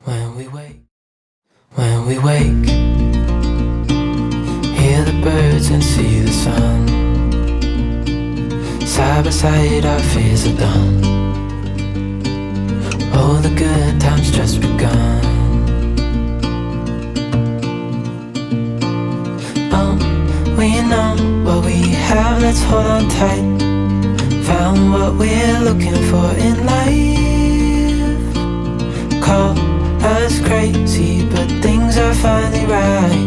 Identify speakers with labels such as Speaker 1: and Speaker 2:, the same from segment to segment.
Speaker 1: When we wake, hear the birds and see the sun. Side by side our fears are done. Oh, the good times just begun. We know what we have, let's hold on tight. Found what we're looking for in life. Call us crazy, but things are finally right.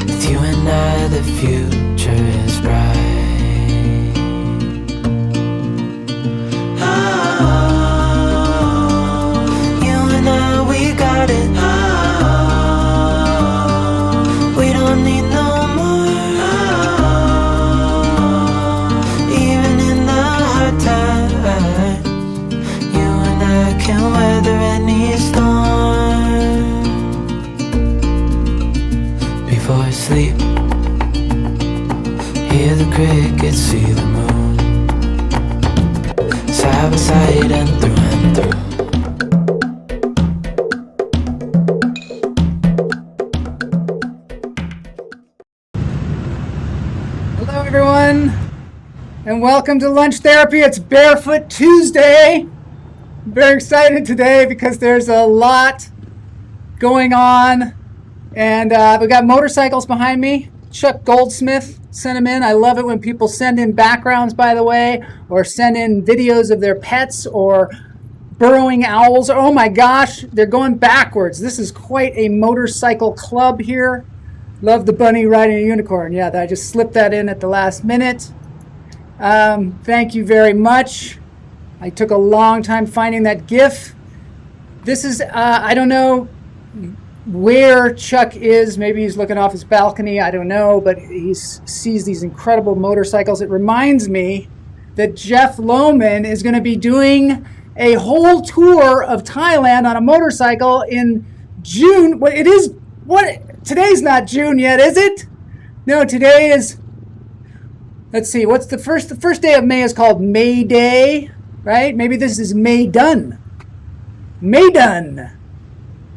Speaker 1: With you and I, the future is bright. Oh, you and I, we got it. Oh, we don't need no more. Oh, even in the hard times, you and I can weather any storm. Before I sleep, hear the crickets, see the moon. Side by side and through and through.
Speaker 2: Hello everyone, and welcome to Lunch Therapy. It's Barefoot Tuesday. I'm very excited today because there's a lot going on, and we got motorcycles behind me. Chuck Goldsmith sent them in. I love it when people send in backgrounds, by the way, or send in videos of their pets or burrowing owls. Oh my gosh, they're going backwards. This is quite a motorcycle club here. Love the bunny riding a unicorn. Yeah, I just slipped that in at the last minute. Thank you very much. I took a long time finding that GIF. This is, I don't know where Chuck is. Maybe he's looking off his balcony. I don't know, but he sees these incredible motorcycles. It reminds me that Jeff Lowman is going to be doing a whole tour of Thailand on a motorcycle in June. Well, it is, what? Today's not June yet, is it? No, today is, let's see, what's the first day of May is called May Day, right? Maybe this is May done. May done.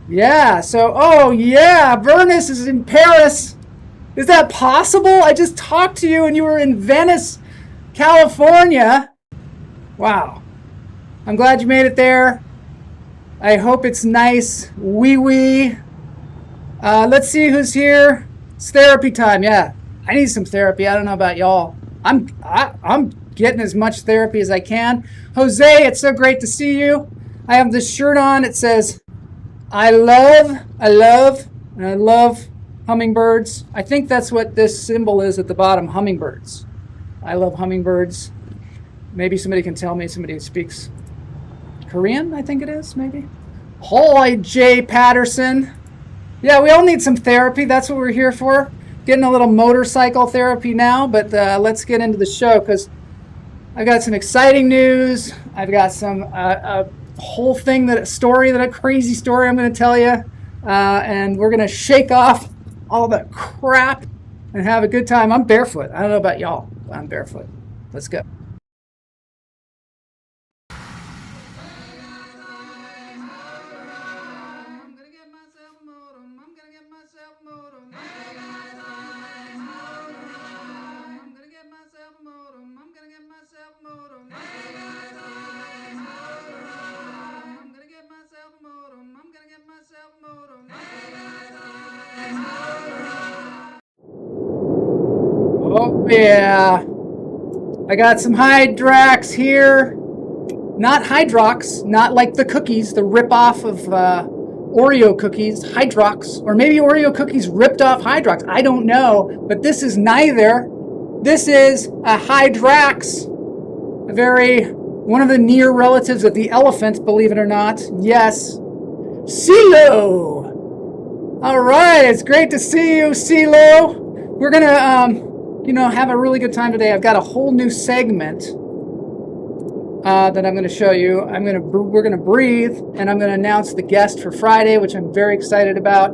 Speaker 2: Yeah, so, oh yeah, Vernus is in Paris. Is that possible? I just talked to you and you were in Venice, California. Wow. I'm glad you made it there. I hope it's nice. Wee. Let's see who's here. It's therapy time. Yeah, I need some therapy. I don't know about y'all. I'm getting as much therapy as I can. Jose, it's so great to see you. I have this shirt on. It says, I love hummingbirds. I think that's what this symbol is at the bottom, hummingbirds. I love hummingbirds. Maybe somebody can tell me, somebody who speaks Korean, I think it is, maybe. Holy J. Patterson. Yeah, we all need some therapy. That's what we're here for. Getting a little motorcycle therapy now, but let's get into the show because I've got some exciting news. I've got some a whole thing, a crazy story I'm going to tell you, and we're going to shake off all the crap and have a good time. I'm barefoot. I don't know about y'all, but I'm barefoot. Let's go. Oh yeah, I got some Hydrox here. Not Hydrox, not like the cookies, the rip-off of Oreo cookies, Hydrox. Or maybe Oreo cookies ripped off Hydrox. I don't know, but this is neither. This is a Hydrox, one of the near relatives of the elephant, believe it or not. Yes, CeeLo. All right, it's great to see you, CeeLo. We're gonna, have a really good time today. I've got a whole new segment that I'm going to show you. We're going to breathe, and I'm going to announce the guest for Friday, which I'm very excited about.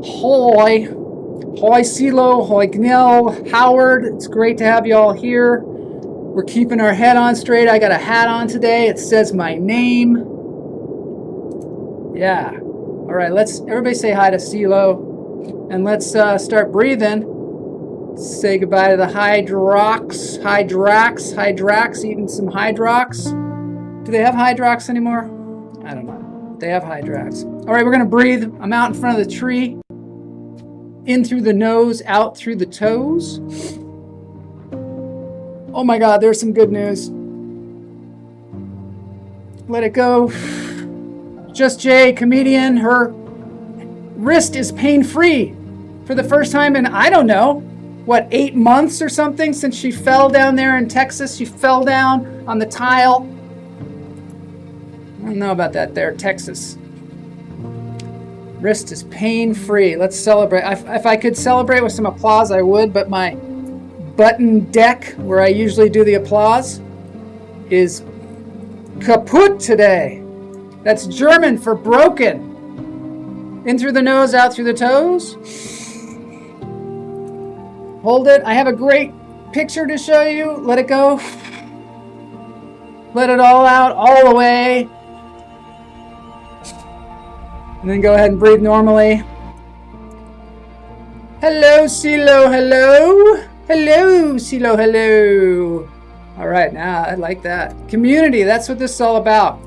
Speaker 2: Hoi CeeLo, hoi Gnell, Howard. It's great to have you all here. We're keeping our head on straight. I got a hat on today. It says my name. Yeah. All right, let's everybody say hi to CeeLo, and let's start breathing. Say goodbye to the Hydrox, eating some Hydrox. Do they have Hydrox anymore? I don't know. They have Hydrox. All right, we're gonna breathe. I'm out in front of the tree. In through the nose, out through the toes. Oh my God, there's some good news. Let it go. Just Jay, comedian, her wrist is pain-free for the first time in, I don't know, what, 8 months or something since she fell down there in Texas. She fell down on the tile. I don't know about that there, Texas. Wrist is pain-free. Let's celebrate. If I could celebrate with some applause, I would, but my button deck, where I usually do the applause, is kaput today. That's German for broken. In through the nose, out through the toes. Hold it. I have a great picture to show you. Let it go. Let it all out, all the way. And then go ahead and breathe normally. Hello, CeeLo, hello. Hello, CeeLo, hello. All right, now I like that. Community, that's what this is all about.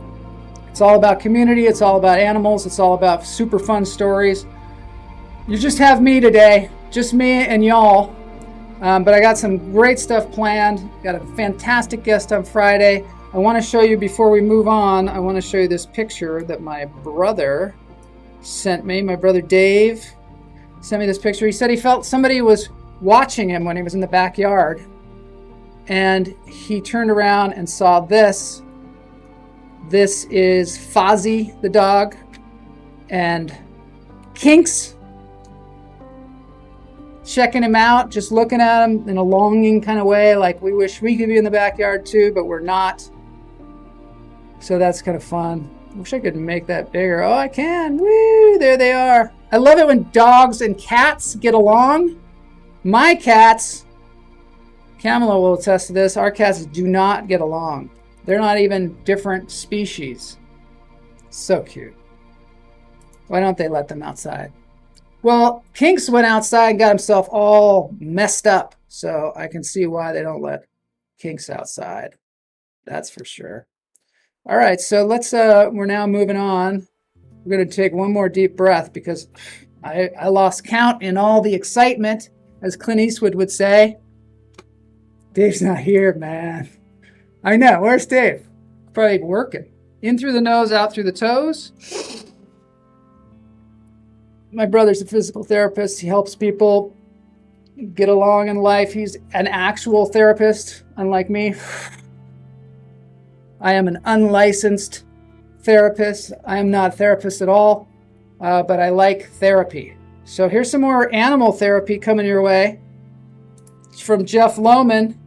Speaker 2: It's all about community. It's all about animals. It's all about super fun stories. You just have me today, just me and y'all. But I got some great stuff planned. Got a fantastic guest on Friday. I want to show you, before we move on, I want to show you this picture that my brother sent me. My brother Dave sent me this picture. He said he felt somebody was watching him when he was in the backyard. And he turned around and saw this. This is Fozzie, the dog, and Kinks checking him out, just looking at him in a longing kind of way, like we wish we could be in the backyard too, but we're not. So that's kind of fun. I wish I could make that bigger. Oh, I can. Woo, there they are. I love it when dogs and cats get along. My cats, Kamala will attest to this, our cats do not get along. They're not even different species. So cute. Why don't they let them outside? Well, Kinks went outside and got himself all messed up. So I can see why they don't let Kinks outside. That's for sure. All right, so let's, we're now moving on. We're going to take one more deep breath because I lost count in all the excitement, as Clint Eastwood would say. Dave's not here, man. I know. Where's Dave? Probably working. In through the nose, out through the toes. My brother's a physical therapist. He helps people get along in life. He's an actual therapist, unlike me. I am an unlicensed therapist. I am not a therapist at all, but I like therapy. So here's some more animal therapy coming your way. It's from Jeff Lowman.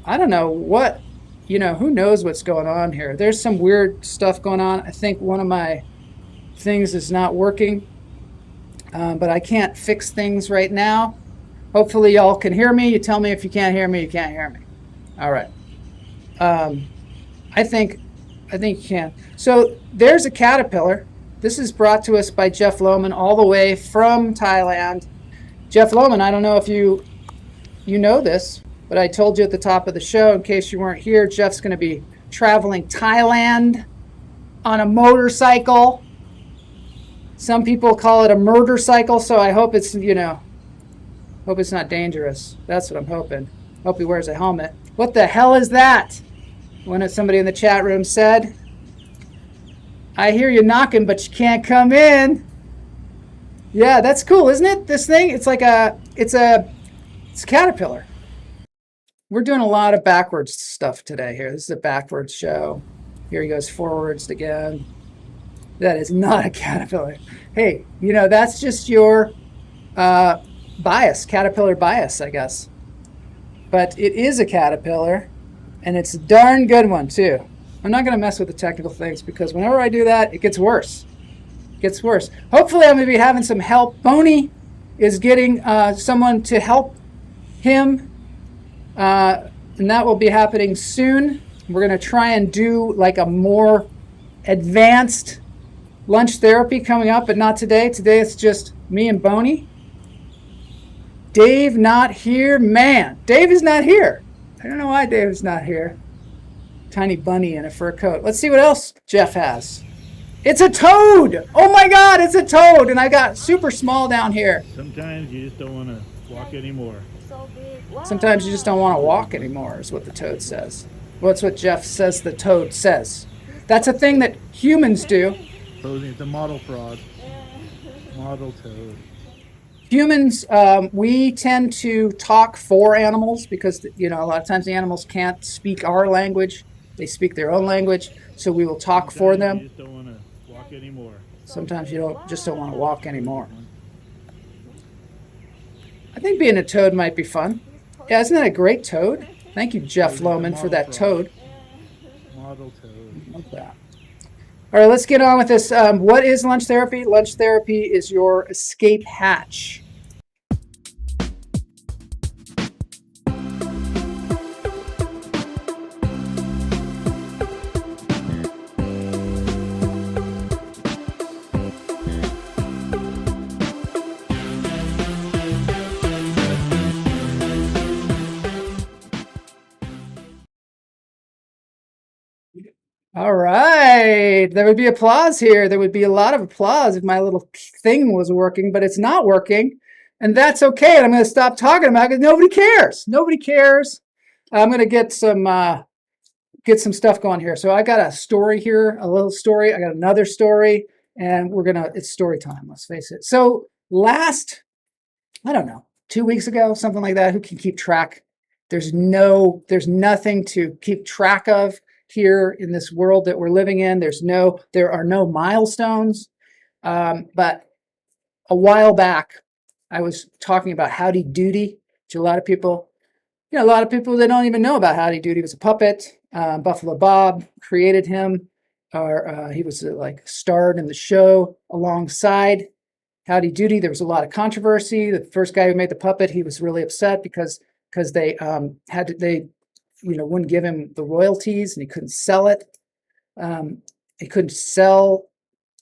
Speaker 2: I don't know what, who knows what's going on here. There's some weird stuff going on. I think one of my things is not working, but I can't fix things right now. Hopefully y'all can hear me. You tell me if you can't hear me, you can't hear me. All right. I think you can. So there's a caterpillar. This is brought to us by Jeff Lowman all the way from Thailand. Jeff Lowman, I don't know if you know this, but I told you at the top of the show, in case you weren't here, Jeff's going to be traveling Thailand on a motorcycle. Some people call it a murder cycle, so I hope it's, hope it's not dangerous. That's what I'm hoping. Hope he wears a helmet. What the hell is that? Somebody in the chat room said, I hear you knocking, but you can't come in. Yeah, that's cool, isn't it? This thing, it's a caterpillar. We're doing a lot of backwards stuff today here. This is a backwards show. Here he goes forwards again. That is not a caterpillar. Hey, that's just your bias, caterpillar bias, I guess. But it is a caterpillar, and it's a darn good one, too. I'm not going to mess with the technical things because whenever I do that, it gets worse. It gets worse. Hopefully, I'm going to be having some help. Boney is getting someone to help him, and that will be happening soon. We're going to try and do like a more advanced lunch therapy coming up, but not today. Today it's just me and Boney. Dave not here. Man, Dave is not here. I don't know why Dave is not here. Tiny bunny in a fur coat. Let's see what else Jeff has. It's a toad. Oh my God, it's a toad. And I got super small down here.
Speaker 3: Sometimes you just don't want to walk anymore.
Speaker 4: So big. Wow.
Speaker 2: Sometimes you just don't want to walk anymore, is what the toad says. Well, that's what Jeff says the toad says. That's a thing that humans do.
Speaker 3: Posing, it's a model frog. Model toad.
Speaker 2: Humans, we tend to talk for animals because, a lot of times the animals can't speak our language. They speak their own language, so we will talk for them.
Speaker 3: You just don't want to walk anymore.
Speaker 2: Sometimes you don't want to walk anymore. I think being a toad might be fun. Yeah, isn't that a great toad? Thank you, Jeff Lowman, for that toad.
Speaker 3: Model toad.
Speaker 2: Love that. All right, let's get on with this. What is lunch therapy? Lunch therapy is your escape hatch. All right. There would be applause here. There would be a lot of applause if my little thing was working, but it's not working. And that's okay. And I'm going to stop talking about it because nobody cares. Nobody cares. I'm going to get some stuff going here. So I got a story here, a little story. I got another story, and it's story time, let's face it. So I don't know, 2 weeks ago, something like that. Who can keep track? There's nothing to keep track of here in this world that we're living in. There are no milestones. But a while back, I was talking about Howdy Doody to a lot of people. A lot of people, they don't even know about Howdy Doody. He was a puppet. Buffalo Bob created him, or he was starred in the show alongside Howdy Doody. There was a lot of controversy. The first guy who made the puppet, he was really upset because they wouldn't give him the royalties and he couldn't sell it.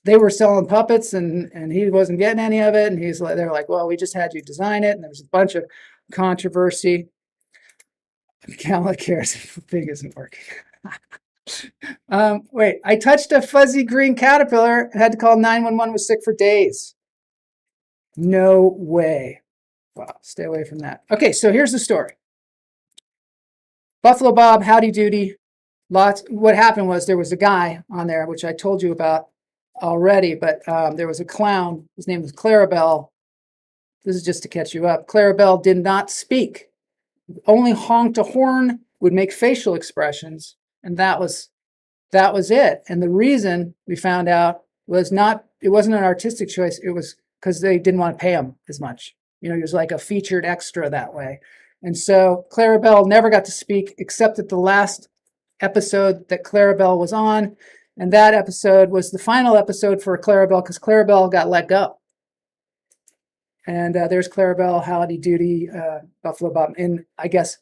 Speaker 2: They were selling puppets and he wasn't getting any of it. And they're like, well, we just had you design it. And there was a bunch of controversy. Kamala cares if the pig isn't working. Wait, I touched a fuzzy green caterpillar and had to call 911, was sick for days. No way. Wow, stay away from that. Okay, so here's the story. Buffalo Bob, Howdy Doody, what happened was there was a guy on there, which I told you about already, but there was a clown. His name was Clarabelle. This is just to catch you up. Clarabelle did not speak. Only honked a horn, would make facial expressions, and that was it. And the reason we found out it wasn't an artistic choice. It was because they didn't want to pay him as much. He was like a featured extra that way. And so Clarabelle never got to speak except at the last episode that Clarabelle was on. And that episode was the final episode for Clarabelle because Clarabelle got let go. And there's Clarabelle, Howdy Doody, Buffalo Bob, in, I guess,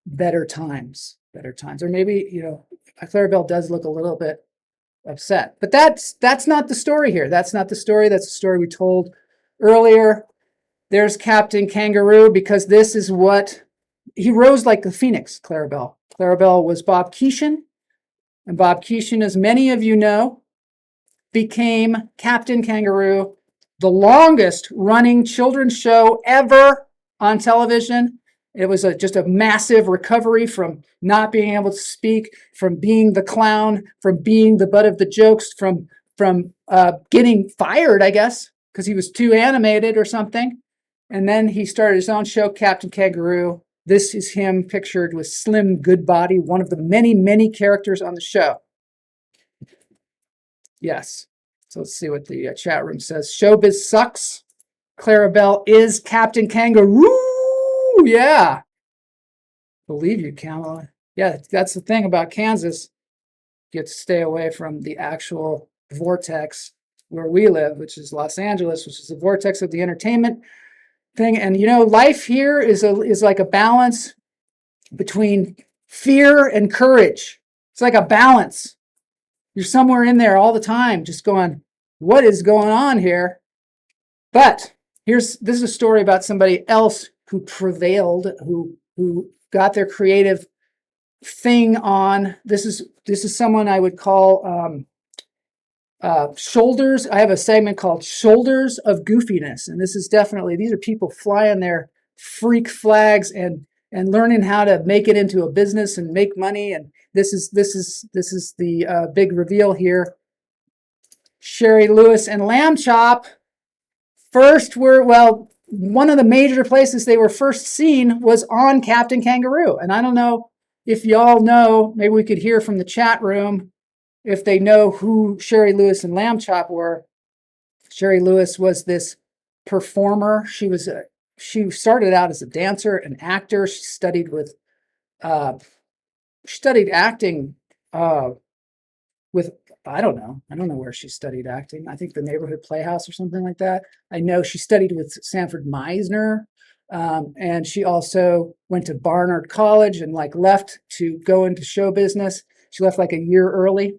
Speaker 2: better times. Or maybe, Clarabelle does look a little bit upset. But that's not the story here. That's not the story. That's the story we told earlier. There's Captain Kangaroo, because this is what he rose like the phoenix, Clarabelle. Clarabelle was Bob Keeshan. And Bob Keeshan, as many of you know, became Captain Kangaroo, the longest running children's show ever on television. It was just a massive recovery from not being able to speak, from being the clown, from being the butt of the jokes, from getting fired, I guess, because he was too animated or something. And then he started his own show, Captain Kangaroo. This is him pictured with Slim Goodbody, one of the many, many characters on the show. Yes. So let's see what the chat room says. Showbiz sucks. Clarabelle is Captain Kangaroo. Yeah. Believe you, Kamala. Yeah, that's the thing about Kansas. You have to stay away from the actual vortex where we live, which is Los Angeles, which is the vortex of the entertainment thing. And life here is like a balance between fear and courage. It's like a balance. You're somewhere in there all the time, just going, what is going on here? But this is a story about somebody else who prevailed, who got their creative thing on. This is someone I would call shoulders. I have a segment called Shoulders of Goofiness, and this is definitely, these are people flying their freak flags and learning how to make it into a business and make money. And this is the big reveal here. Sherry Lewis and Lamb Chop first were, well, one of the major places they were first seen was on Captain Kangaroo. And I don't know if y'all know, maybe we could hear from the chat room if they know who Sherry Lewis and Lamb Chop were. Sherry Lewis was this performer. She started out as a dancer, an actor. She studied acting with, I don't know where she studied acting. I think the Neighborhood Playhouse or something like that. I know she studied with Sanford Meisner, and she also went to Barnard College and left to go into show business. She left a year early,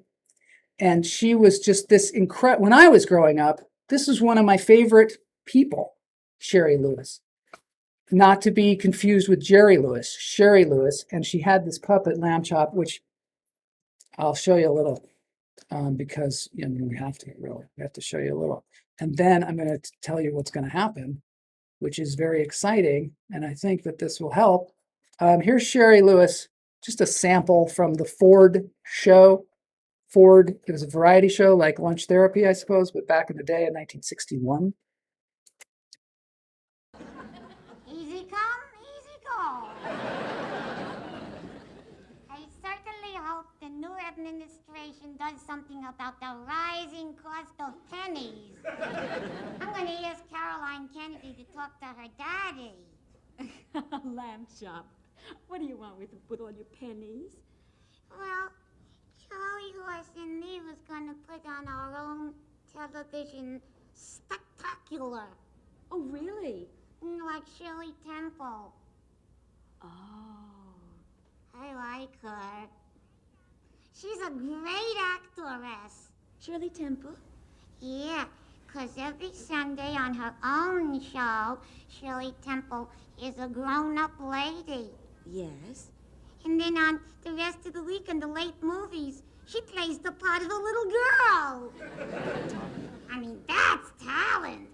Speaker 2: and she was just this incredible. When I was growing up, this was one of my favorite people, Sherry Lewis. Not to be confused with Jerry Lewis, Sherry Lewis, and she had this puppet Lamb Chop, which I'll show you a little. Because we have to show you a little, and then I'm going to tell you what's going to happen, which is very exciting, and I think that this will help. Here's Sherry Lewis, just a sample from the Ford show. Ford, it was a variety show like Lunch Therapy, I suppose, but back in the day in 1961.
Speaker 4: Easy come, easy go. I certainly hope the new administration does something about the rising cost of pennies. I'm going to ask Caroline Kennedy to talk to her daddy.
Speaker 5: Lamb Chop, what do you want with all your pennies?
Speaker 4: Well, Charlie Horse and me was going to put on our own television spectacular.
Speaker 5: Oh, really?
Speaker 4: Like Shirley Temple.
Speaker 5: Oh.
Speaker 4: I like her. She's a great actress.
Speaker 5: Shirley Temple?
Speaker 4: Yeah, 'cause every Sunday on her own show, Shirley Temple is a grown-up lady.
Speaker 5: Yes.
Speaker 4: And then on the rest of the week in the late movies, she plays the part of a little girl. I mean, that's talent.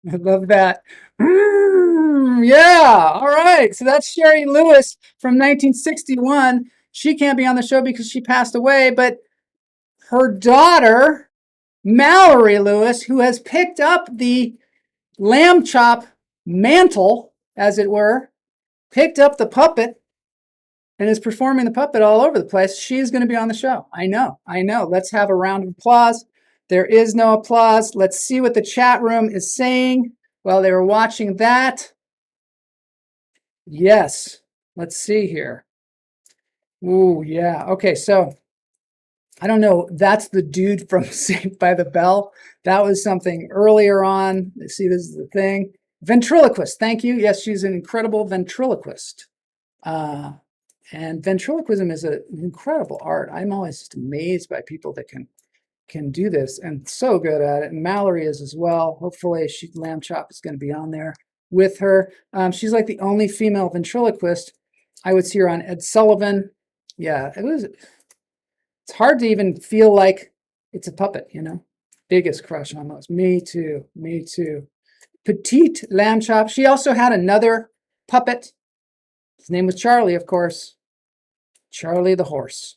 Speaker 2: I love that. Yeah. All right. So that's Sherry Lewis from 1961. She can't be on the show because she passed away, but her daughter, Mallory Lewis, who has picked up the Lamb Chop mantle, as it were, picked up the puppet and is performing the puppet all over the place. She's going to be on the show. I know. Let's have a round of applause. There is no applause. Let's see what the chat room is saying while they were watching that. Yes. Let's see here. Ooh, yeah. Okay, so I don't know. That's the dude from Saved by the Bell. That was something earlier on. See, this is the thing. Ventriloquist. Thank you. Yes, she's an incredible ventriloquist. And ventriloquism is an incredible art. I'm always just amazed by people that can do this and so good at it. And Mallory is as well. Hopefully, Lamb Chop is going to be on there with her. She's like the only female ventriloquist. I would see her on Ed Sullivan. Yeah, it's hard to even feel like it's a puppet, Biggest crush on those. Me too. Petite Lamb Chop. She also had another puppet. His name was Charlie, of course. Charlie Horse.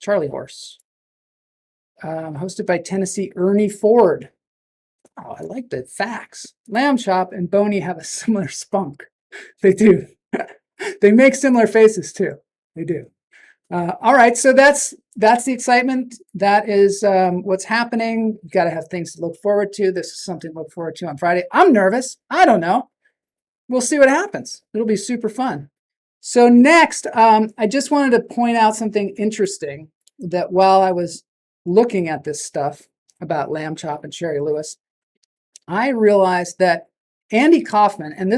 Speaker 2: Hosted by Tennessee Ernie Ford. Oh, I like the facts. Lamb Chop and Boney have a similar spunk. They do. They make similar faces too. They do. All right, so that's the excitement. That is what's happening. You got to have things to look forward to. This is something to look forward to on Friday. I'm nervous. I don't know. We'll see what happens. It'll be super fun. So next, I just wanted to point out something interesting that while I was looking at this stuff about Lamb Chop and Sherry Lewis, I realized that Andy Kaufman, and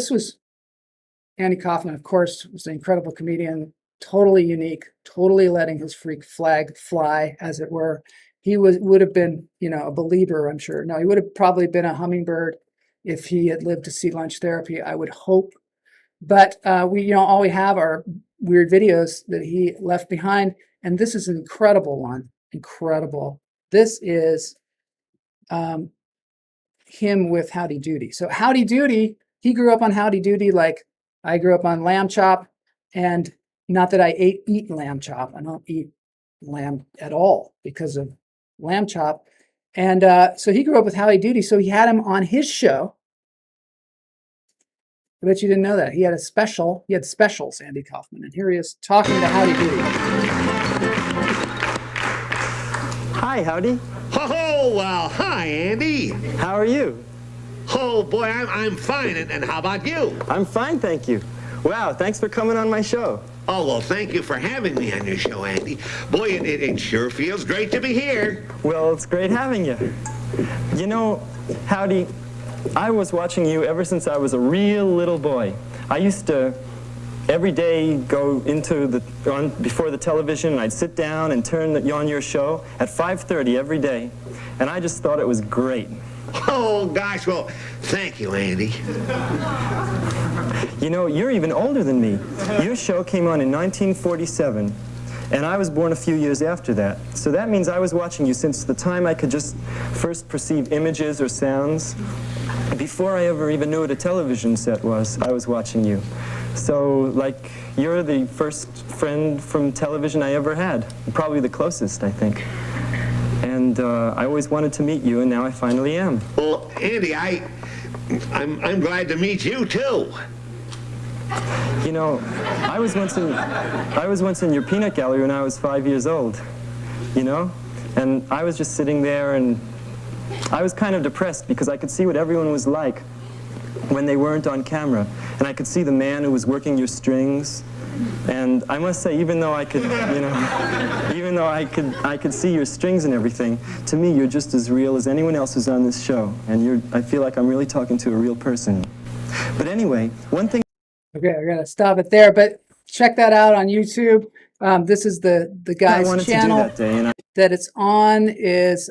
Speaker 2: Andy Kaufman, of course, was an incredible comedian, totally unique, totally letting his freak flag fly, as it were. he would have been, a believer, I'm sure. No, he would have probably been a hummingbird if he had lived to see lunch therapy, I would hope. But we, all we have are weird videos that he left behind. And this is an incredible one. Incredible. This is him with Howdy Doody. So Howdy Doody, he grew up on Howdy Doody like I grew up on lamb chop. And not that I eat lamb chop. I don't eat lamb at all because of lamb chop. And so he grew up with Howdy Doody. So he had him on his show. I bet you didn't know that. He had specials, Andy Kaufman. And here he is talking to Howdy Doody.
Speaker 6: Hi, Howdy.
Speaker 7: Oh, well, hi, Andy.
Speaker 6: How are you?
Speaker 7: Oh, boy, I'm fine. And how about you?
Speaker 6: I'm fine, thank you. Wow, thanks for coming on my show.
Speaker 7: Oh, well, thank you for having me on your show, Andy. Boy, it sure feels great to be here.
Speaker 6: Well, it's great having you. You know, Howdy, I was watching you ever since I was a real little boy. I used to every day go before the television, and I'd sit down and turn on your show at 5:30 every day, and I just thought it was great.
Speaker 7: Oh, gosh, well, thank you, Andy.
Speaker 6: You know, you're even older than me. Your show came on in 1947, and I was born a few years after that. So that means I was watching you since the time I could just first perceive images or sounds. Before I ever even knew what a television set was, I was watching you. So, like, you're the first friend from television I ever had. Probably the closest, I think. And I always wanted to meet you, and now I finally am.
Speaker 7: Well, Andy, I'm glad to meet you, too.
Speaker 6: You know, I was once in your peanut gallery when I was 5 years old, And I was just sitting there, and I was kind of depressed because I could see what everyone was like when they weren't on camera. And I could see the man who was working your strings. And I must say, even though I could, even though I could see your strings and everything, to me, you're just as real as anyone else who's on this show. And I feel like I'm really talking to a real person. But anyway, one thing...
Speaker 2: Okay, we're gonna stop it there, but check that out on YouTube. This is the guy's channel
Speaker 6: that day,
Speaker 2: that it's on is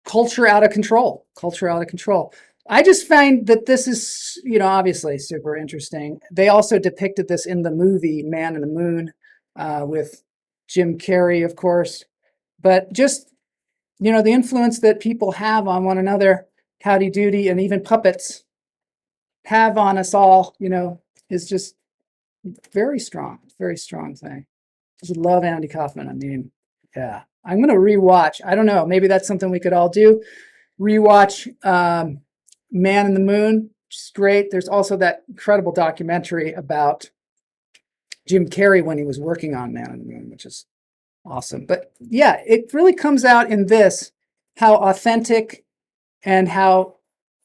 Speaker 2: Culture Out of Control. Culture Out of Control. I just find that this is, obviously super interesting. They also depicted this in the movie Man in the Moon with Jim Carrey, of course. But just, the influence that people have on one another, Howdy Doody, and even puppets have on us all, is just very strong thing. Just love Andy Kaufman. I mean, yeah. I'm going to rewatch. I don't know. Maybe that's something we could all do. Rewatch Man in the Moon, which is great. There's also that incredible documentary about Jim Carrey when he was working on Man in the Moon, which is awesome. But yeah, it really comes out in this, how authentic and how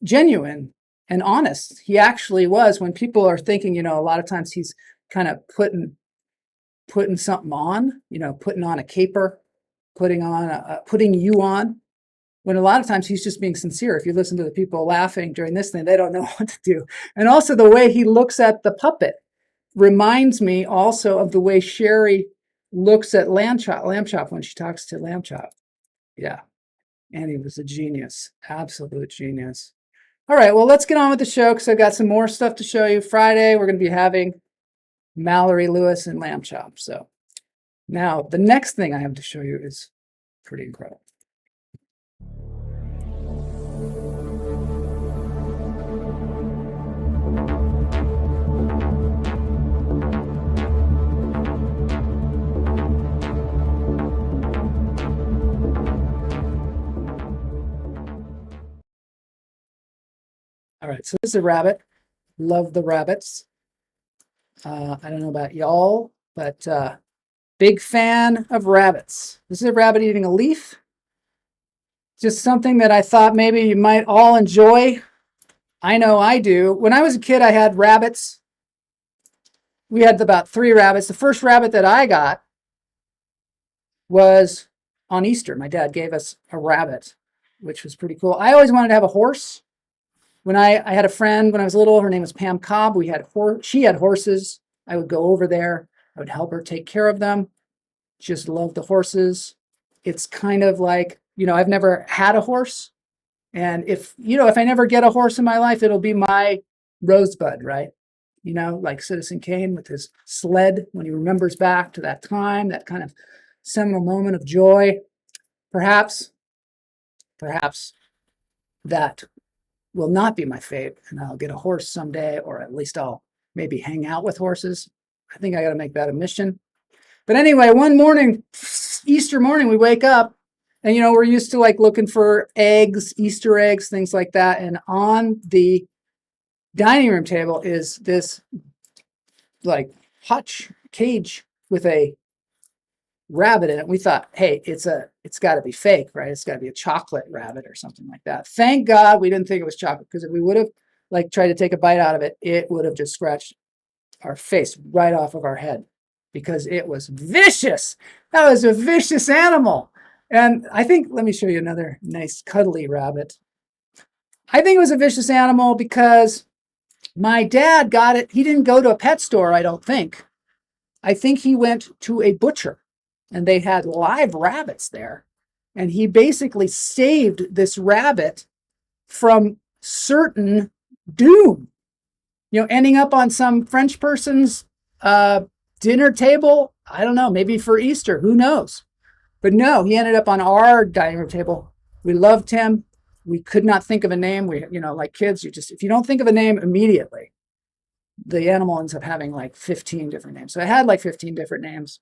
Speaker 2: genuine and honest he actually was when people are thinking, a lot of times he's kind of putting something on, putting on a caper, putting you on, when a lot of times he's just being sincere. If you listen to the people laughing during this thing, they don't know what to do. And also the way he looks at the puppet reminds me also of the way Sherry looks at Lamb Chop when she talks to Lamb Chop. Yeah. And he was a genius, absolute genius. All right, well, let's get on with the show because I've got some more stuff to show you. Friday, we're going to be having Mallory Lewis and Lamb Chop. So now the next thing I have to show you is pretty incredible. All right, so this is a rabbit. Love the rabbits. I don't know about y'all, but big fan of rabbits. This is a rabbit eating a leaf. Just something that I thought maybe you might all enjoy. I know I do. When I was a kid, I had rabbits. We had about 3 rabbits. The first rabbit that I got was on Easter. My dad gave us a rabbit, which was pretty cool. I always wanted to have a horse. When I had a friend when I was little, her name was Pam Cobb. She had horses. I would go over there. I would help her take care of them. Just loved the horses. it's kind of like, I've never had a horse. And if I never get a horse in my life, it'll be my Rosebud, right? Like Citizen Kane with his sled when he remembers back to that time, that kind of seminal moment of joy. Perhaps that will not be my fate, and I'll get a horse someday, or at least I'll maybe hang out with horses. I think I got to make that a mission. But anyway, one morning, Easter morning, we wake up, and we're used to like looking for eggs, Easter eggs, things like that. And on the dining room table is this like hutch cage with a rabbit in it. We thought, hey, it's got to be fake, right? It's got to be a chocolate rabbit or something like that. Thank God we didn't think it was chocolate, because if we would have like tried to take a bite out of it, it would have just scratched our face right off of our head, because it was vicious. That was a vicious animal. And I think, let me show you another nice cuddly rabbit. I think it was a vicious animal because my dad got it. He didn't go to a pet store, I don't think. I think he went to a butcher, and they had live rabbits there. And he basically saved this rabbit from certain doom, ending up on some French person's dinner table. I don't know, maybe for Easter, who knows? But no, he ended up on our dining room table. We loved him. We could not think of a name. We, like kids, if you don't think of a name immediately, the animal ends up having like 15 different names. So it had like 15 different names.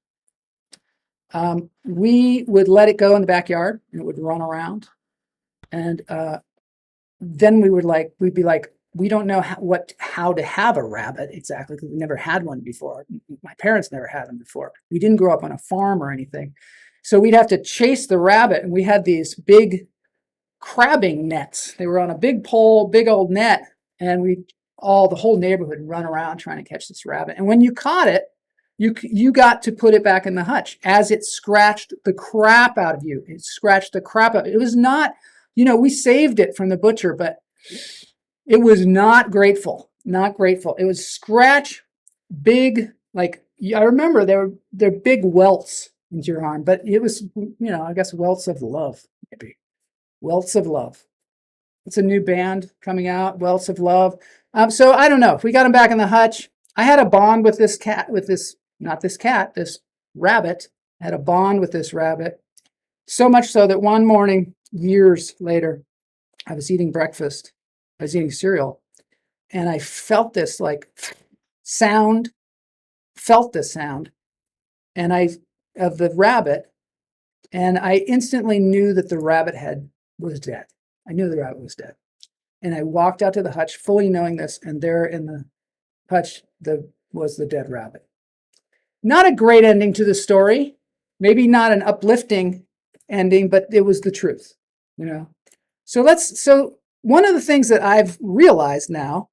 Speaker 2: We would let it go in the backyard, and it would run around. And then we'd be like, we don't know how to have a rabbit exactly, because we never had one before. My parents never had them before. We didn't grow up on a farm or anything. So we'd have to chase the rabbit, and we had these big crabbing nets. They were on a big pole, big old net, and the whole neighborhood would run around trying to catch this rabbit. And when you caught it, you got to put it back in the hutch as it scratched the crap out of you. It scratched the crap out of it. It was not, we saved it from the butcher, but it was not grateful. Not grateful. It was scratch big, like I remember they're big welts into your arm, but it was, I guess welts of love, maybe. Welts of Love. It's a new band coming out, Welts of Love. So I don't know. If we got him back in the hutch, I had a bond with this rabbit. I had a bond with this rabbit. So much so that one morning, years later, I was eating breakfast. I was eating cereal, and I felt this sound, and of the rabbit, and I instantly knew that the rabbit head was dead. I knew the rabbit was dead. And I walked out to the hutch fully knowing this, and there in the hutch was the dead rabbit. Not a great ending to the story, maybe not an uplifting ending, but it was the truth, So one of the things that I've realized now,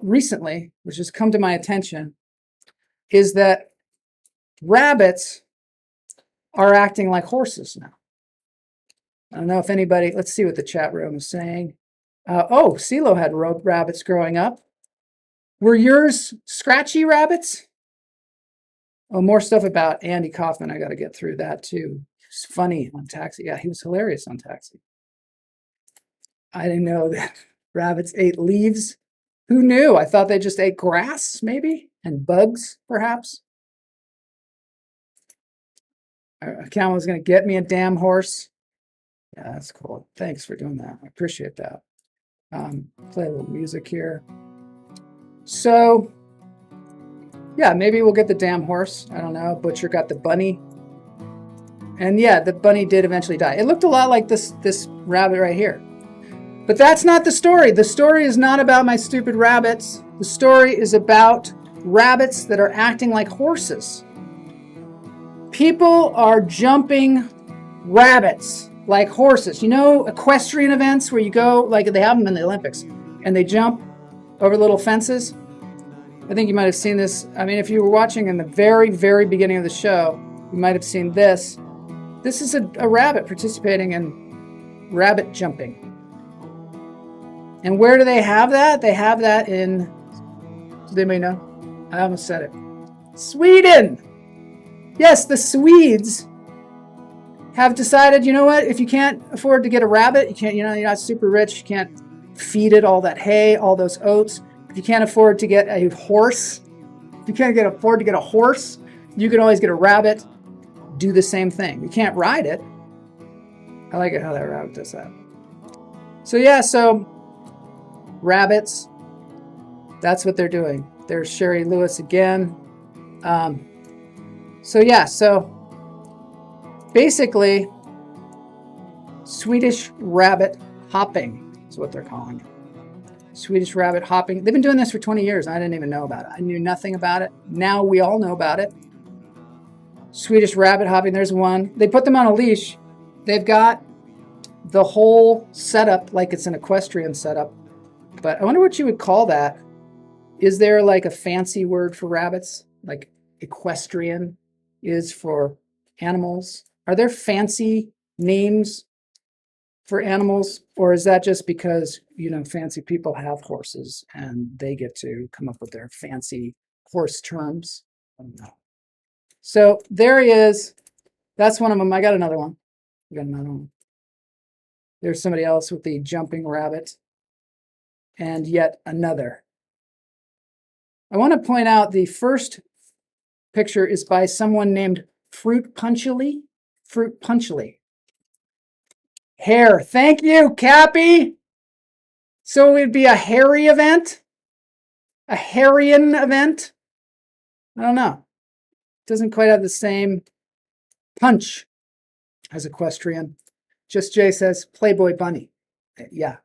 Speaker 2: recently, which has come to my attention, is that rabbits are acting like horses now. I don't know if anybody, let's see what the chat room is saying. CeeLo had rabbits growing up. Were yours scratchy rabbits? Oh, more stuff about Andy Kaufman. I got to get through that too. He was funny on Taxi. Yeah, he was hilarious on Taxi. I didn't know that rabbits ate leaves. Who knew? I thought they just ate grass, maybe, and bugs, perhaps. Cal was going to get me a damn horse. Yeah, that's cool. Thanks for doing that. I appreciate that. Play a little music here. So, yeah, maybe we'll get the damn horse. I don't know. Butcher got the bunny. And yeah, the bunny did eventually die. It looked a lot like this rabbit right here. But that's not the story. The story is not about my stupid rabbits. The story is about rabbits that are acting like horses. People are jumping rabbits like horses. Equestrian events where you go, like they have them in the Olympics, and they jump over little fences. I think you might have seen this. I mean, if you were watching in the very, very beginning of the show, you might have seen this. This is a rabbit participating in rabbit jumping. And where do they have that? They have that in, does anybody know? I almost said it. Sweden! Yes, the Swedes have decided, you know what, if you can't afford to get a rabbit, you can't, you're not super rich, you can't feed it all that hay, all those oats. If you can't afford to get a horse, if you can't afford to get a horse, you can always get a rabbit. Do the same thing. You can't ride it. I like it how that rabbit does that. So yeah, so rabbits, that's what they're doing. There's Sherry Lewis again. So yeah, so basically Swedish rabbit hopping is what they're calling it. Swedish rabbit hopping. They've been doing this for 20 years. I didn't even know about it. I knew nothing about it. Now we all know about it. Swedish rabbit hopping, there's one. They put them on a leash. They've got the whole setup like it's an equestrian setup. But I wonder what you would call that. Is there like a fancy word for rabbits? Like equestrian is for animals? Are there fancy names for animals? Or is that just because, fancy people have horses and they get to come up with their fancy horse terms? I don't know. So there he is. That's one of them. I got another one. There's somebody else with the jumping rabbit. And yet another. I want to point out the first picture is by someone named Fruit Punchily. Fruit Punchily. Hair. Thank you, Cappy. So it would be a hairy event? A Hairian event? I don't know. Doesn't quite have the same punch as equestrian. Just Jay says Playboy Bunny. Yeah.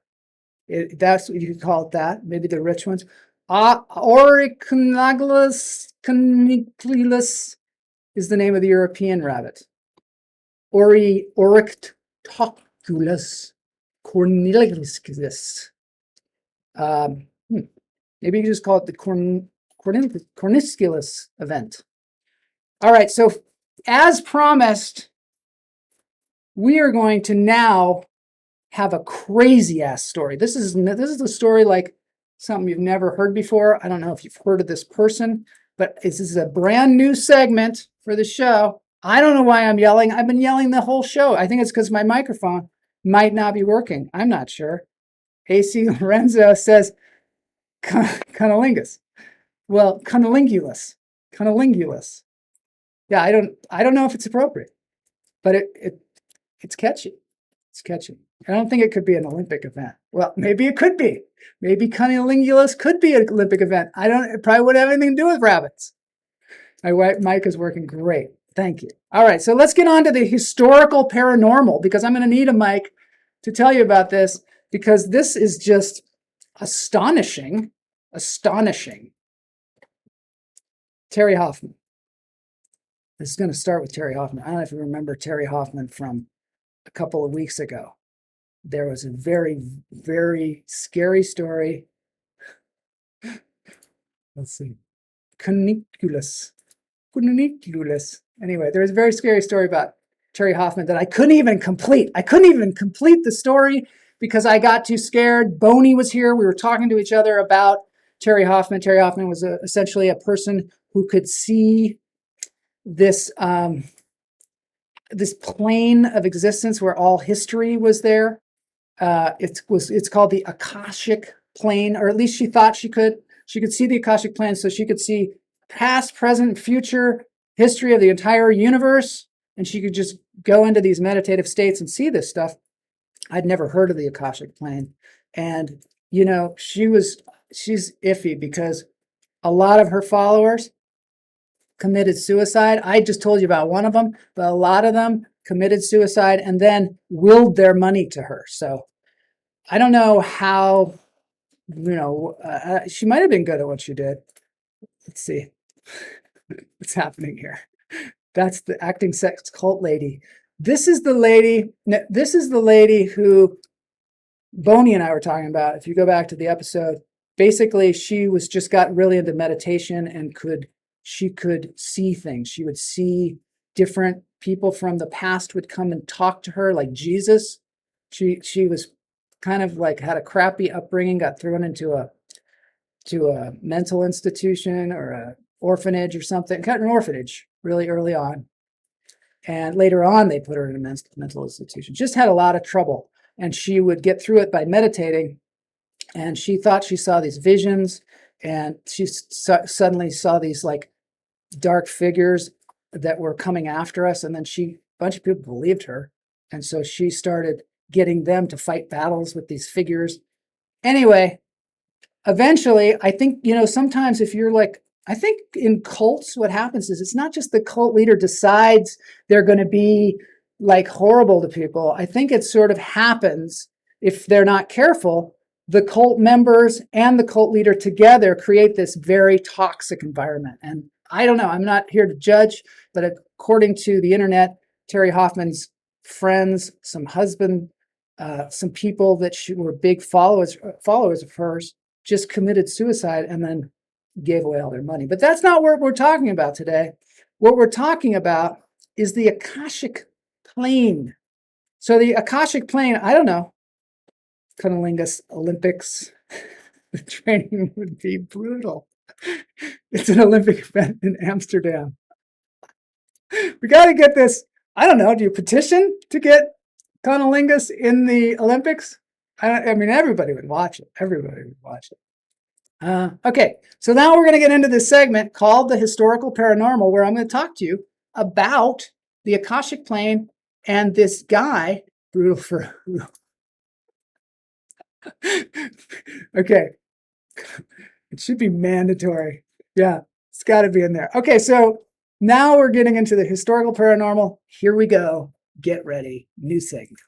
Speaker 2: That's what you could call it that. Maybe the rich ones. Auriculagus caniculatus is the name of the European rabbit. Oryctocculus corniculus. Maybe you just call it the corniculus event. All right, so as promised, we are going to now have a crazy ass story. This is a story like something you've never heard before. I don't know if you've heard of this person, but this is a brand new segment for the show. I don't know why I'm yelling. I've been yelling the whole show. I think it's because my microphone might not be working. I'm not sure. AC Lorenzo says cunnilingus. Well, cunnilingus. Yeah, I don't know if it's appropriate, but it's catchy. It's catchy. I don't think it could be an Olympic event. Well, maybe it could be. Maybe cunnilingus could be an Olympic event. It probably wouldn't have anything to do with rabbits. My mic is working great. Thank you. All right, so let's get on to the historical paranormal, because I'm going to need a mic to tell you about this, because this is just astonishing. Terry Hoffman. This is going to start with Terry Hoffman. I don't know if you remember Terry Hoffman from a couple of weeks ago. There was a very, very scary story. Let's see. Cuniculus. Anyway, there was a very scary story about Terry Hoffman that I couldn't even complete. I couldn't even complete the story because I got too scared. Boney was here. We were talking to each other about Terry Hoffman. Terry Hoffman was essentially a person who could see this this plane of existence where all history was there. It's called the Akashic plane, or at least she thought she could. She could see the Akashic plane, so she could see past, present, future history of the entire universe, and she could just go into these meditative states and see this stuff. I'd never heard of the Akashic plane, and she's iffy because a lot of her followers committed suicide. I just told you about one of them, but a lot of them committed suicide and then willed their money to her. So I don't know how, she might have been good at what she did. Let's see what's happening here. That's the acting sex cult lady. This is the lady who Boney and I were talking about. If you go back to the episode, basically she got really into meditation and she could see things. She would see different people from the past would come and talk to her, like Jesus. She was kind of like had a crappy upbringing, got thrown into a mental institution or a orphanage or something. An orphanage. really early on. And later on, they put her in a mental institution. Just had a lot of trouble. And she would get through it by meditating. And she thought she saw these visions. And she suddenly saw these like dark figures that were coming after us. And then a bunch of people believed her. And so she started getting them to fight battles with these figures. Anyway, eventually, I think, sometimes if you're like, I think in cults, what happens is it's not just the cult leader decides they're going to be like horrible to people. I think it sort of happens if they're not careful. The cult members and the cult leader together create this very toxic environment. And I don't know, I'm not here to judge, but according to the internet, Terry Hoffman's friends, some people that were big followers of hers just committed suicide and then gave away all their money. But that's not what we're talking about today. What we're talking about is the Akashic plane. So the Akashic plane, I don't know, Cunnilingus Olympics, the training would be brutal. It's an Olympic event in Amsterdam. We got to get this. I don't know. Do you petition to get Cunnilingus in the Olympics? I mean, everybody would watch it. Everybody would watch it. Okay, so now we're going to get into this segment called the Historical Paranormal, where I'm going to talk to you about the Akashic plane and this guy, brutal for. Okay, it should be mandatory. Yeah, it's got to be in there. Okay, so now we're getting into the Historical Paranormal. Here we go. Get ready. New segment.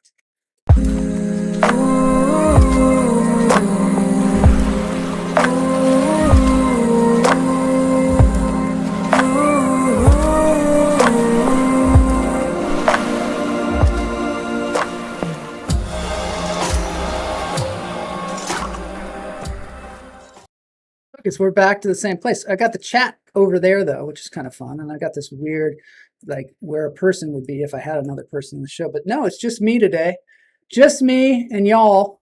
Speaker 2: So we're back to the same place. I got the chat over there though, which is kind of fun. And I got this weird, like where a person would be if I had another person in the show. But no, it's just me today. Just me and y'all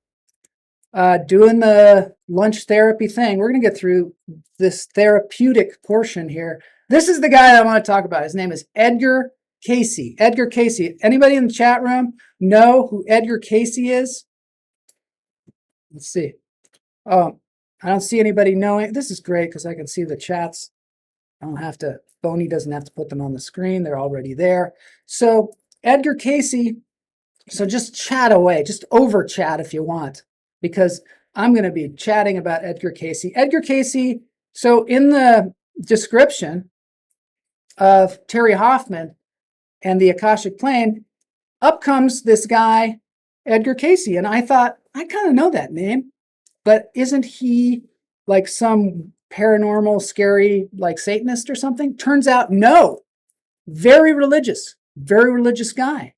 Speaker 2: doing the lunch therapy thing. We're going to get through this therapeutic portion here. This is the guy that I want to talk about. His name is Edgar Casey. Edgar Casey. Anybody in the chat room know who Edgar Casey is? Let's see. I don't see anybody knowing. This is great because I can see the chats. I don't have to, Boney doesn't have to put them on the screen. They're already there. So Edgar Casey, so just chat away, just over chat if you want, because I'm going to be chatting about Edgar Casey. Edgar Casey, so in the description of Terry Hoffman and the Akashic plane, up comes this guy, Edgar Casey. And I thought, I kind of know that name. But isn't he like some paranormal, scary, like Satanist or something? Turns out, no. Very religious guy.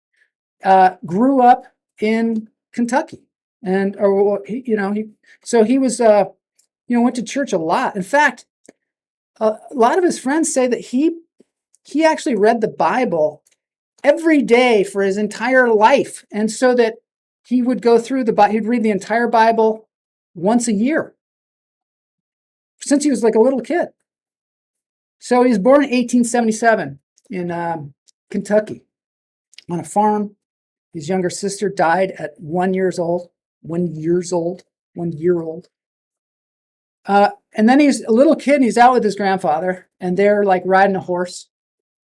Speaker 2: Grew up in Kentucky, and so he was, went to church a lot. In fact, a lot of his friends say that he actually read the Bible every day for his entire life, and so that he would go through he'd read the entire Bible once a year since he was like a little kid. So he was born in 1877 in Kentucky on a farm. His younger sister died at 1 year old. And then he's a little kid and he's out with his grandfather and they're like riding a horse.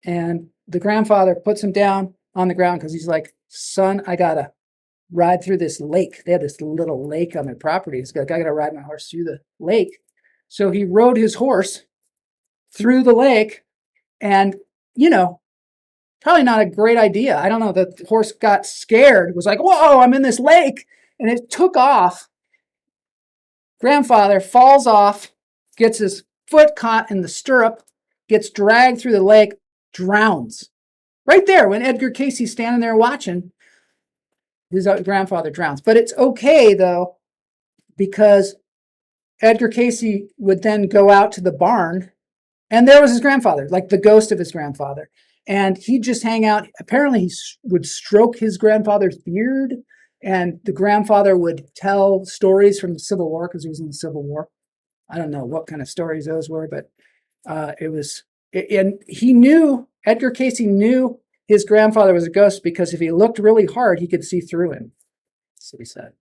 Speaker 2: And the grandfather puts him down on the ground because he's like, son, I gotta ride through this lake. They had this little lake on their property. He's like, I got to ride my horse through the lake. So he rode his horse through the lake and, probably not a great idea. I don't know. The horse got scared, was like, whoa, I'm in this lake. And it took off. Grandfather falls off, gets his foot caught in the stirrup, gets dragged through the lake, drowns. Right there when Edgar Casey's standing there watching. His grandfather drowns. But it's okay, though, because Edgar Casey would then go out to the barn, and there was his grandfather, like the ghost of his grandfather. And he'd just hang out. Apparently, he would stroke his grandfather's beard, and the grandfather would tell stories from the Civil War, because he was in the Civil War. I don't know what kind of stories those were, but it was and Edgar Casey knew his grandfather was a ghost because if he looked really hard, he could see through him. That's what he said.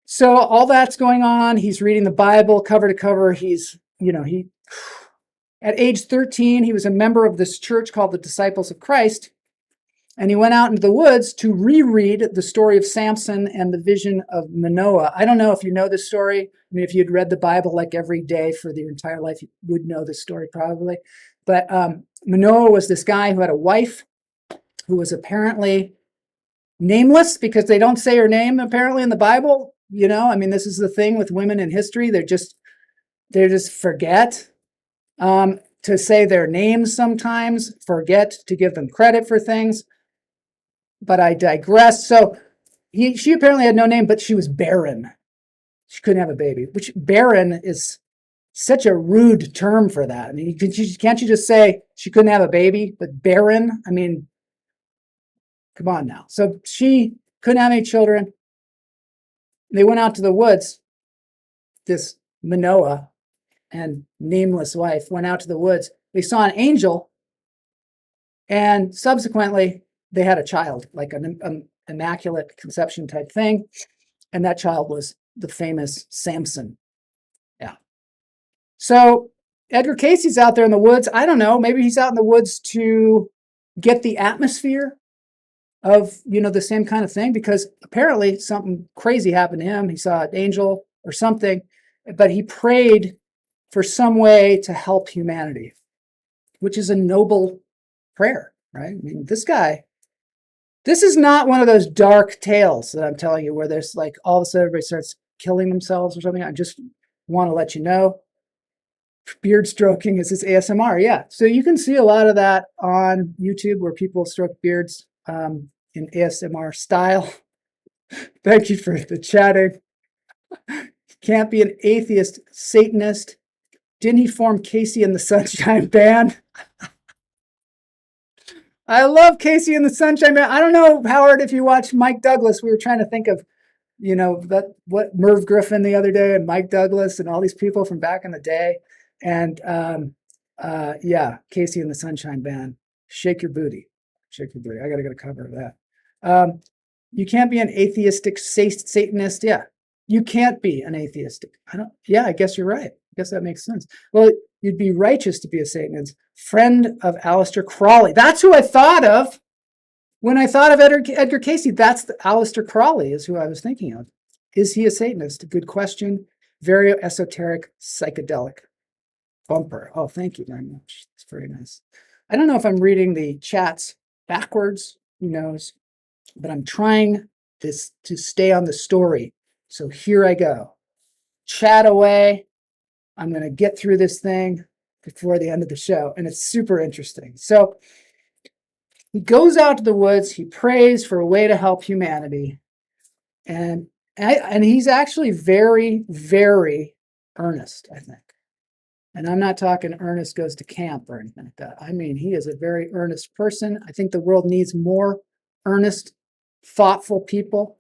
Speaker 2: So all that's going on. He's reading the Bible cover to cover. At age 13, he was a member of this church called the Disciples of Christ. And he went out into the woods to reread the story of Samson and the vision of Manoah. I don't know if you know this story. I mean, if you'd read the Bible like every day for your entire life, you would know this story probably. But Manoah was this guy who had a wife who was apparently nameless because they don't say her name apparently in the Bible. I mean, this is the thing with women in history. They just forget to say their names sometimes, forget to give them credit for things. But I digress. So she apparently had no name, but she was barren. She couldn't have a baby, which barren is such a rude term for that. I mean, can't you just say she couldn't have a baby, but barren? I mean, come on now. So she couldn't have any children. They went out to the woods. This Manoah and nameless wife went out to the woods. They saw an angel, and subsequently they had a child, like an immaculate conception type thing. And that child was the famous Samson. Yeah. So Edgar Casey's out there in the woods. I don't know. Maybe he's out in the woods to get the atmosphere of, the same kind of thing, because apparently something crazy happened to him. He saw an angel or something, but he prayed for some way to help humanity, which is a noble prayer, right? I mean, this is not one of those dark tales that I'm telling you where there's like all of a sudden everybody starts killing themselves or something. I just want to let you know. Beard stroking is his ASMR. Yeah. So you can see a lot of that on YouTube where people stroke beards in ASMR style. Thank you for the chatting. Can't be an atheist Satanist. Didn't he form Casey and the Sunshine Band? I love Casey and the Sunshine Band. I don't know, Howard, if you watched Mike Douglas. We were trying to think of, what Merv Griffin the other day and Mike Douglas and all these people from back in the day. And yeah, Casey and the Sunshine Band. Shake your booty. Shake your booty. I got to get a cover of that. You can't be an atheistic Satanist. Yeah, you can't be an atheistic. I guess you're right. I guess that makes sense. Well, you'd be righteous to be a Satanist. Friend of Aleister Crowley. That's who I thought of when I thought of Edgar Casey. That's Aleister Crowley is who I was thinking of. Is he a Satanist? Good question. Very esoteric, psychedelic. Bumper. Oh, thank you very much. That's very nice. I don't know if I'm reading the chats backwards. Who knows? But I'm trying to stay on the story. So here I go. Chat away. I'm going to get through this thing before the end of the show. And it's super interesting. So he goes out to the woods. He prays for a way to help humanity. And he's actually very, very earnest, I think. And I'm not talking Ernest goes to camp or anything like that. I mean, he is a very earnest person. I think the world needs more earnest, thoughtful people.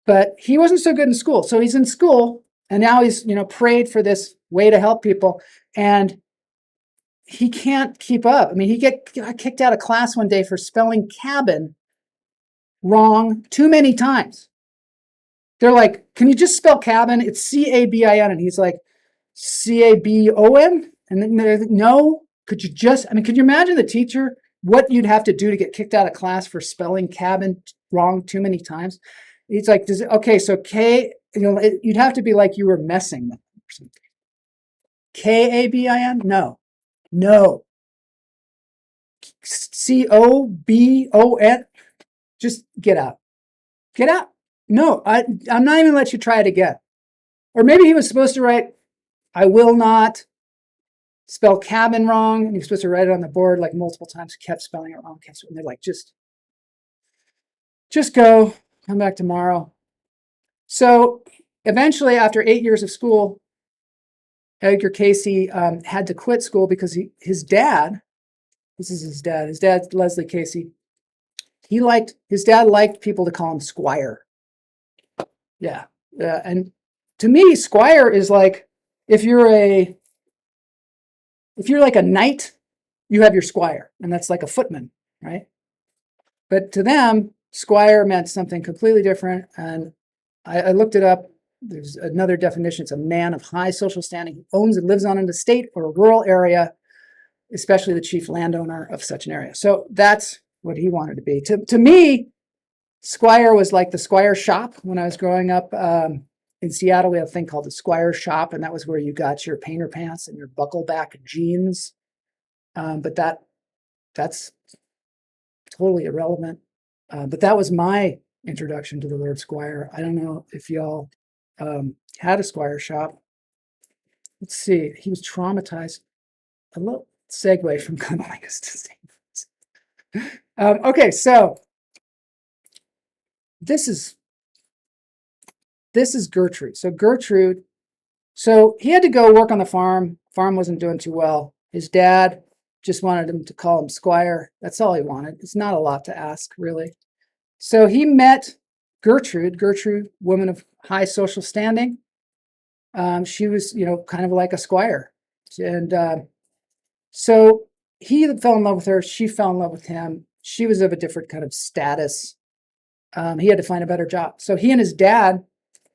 Speaker 2: But he wasn't so good in school. So he's in school, and now he's, prayed for this way to help people. And he can't keep up. I mean, he got kicked out of class one day for spelling cabin wrong too many times. They're like, can you just spell cabin? It's C-A-B-I-N. And he's like, C-A-B-O-N? And then they're like, no, could you imagine the teacher, what you'd have to do to get kicked out of class for spelling cabin wrong too many times? He's like, so K, you'd have to be like you were messing with them or something. K-A-B-I-N? No. C-O-B-O-N? Just get out. Get out. No, I'm not even going to let you try it again. Or maybe he was supposed to write, I will not spell cabin wrong. And he was supposed to write it on the board like multiple times. Kept spelling it wrong. And they're like, just go. Come back tomorrow. So eventually, after 8 years of school, Edgar Casey had to quit school because his dad, his dad, Leslie Casey, his dad liked people to call him Squire. Yeah. And to me, Squire is like, if you're a if you're like a knight, you have your squire, and that's like a footman, right? But to them, squire meant something completely different. And I looked it up. There's another definition. It's a man of high social standing who owns and lives on an estate or a rural area, especially the chief landowner of such an area. So that's what he wanted to be. To me, squire was like the squire shop. When I was growing up in Seattle, we had a thing called the squire shop, and that was where you got your painter pants and your buckleback jeans. But that's totally irrelevant. But that was my introduction to the word squire. I don't know if y'all had a squire shop. Let's see. He was traumatized. A little segue from cunnilingus to St. Okay, so this is Gertrude. So Gertrude, so he had to go work on the farm. Farm wasn't doing too well. His dad just wanted him to call him Squire. That's all he wanted. It's not a lot to ask, really. So he met Gertrude, woman of high social standing. She was, kind of like a squire. And so he fell in love with her. She fell in love with him. She was of a different kind of status. He had to find a better job. So he and his dad,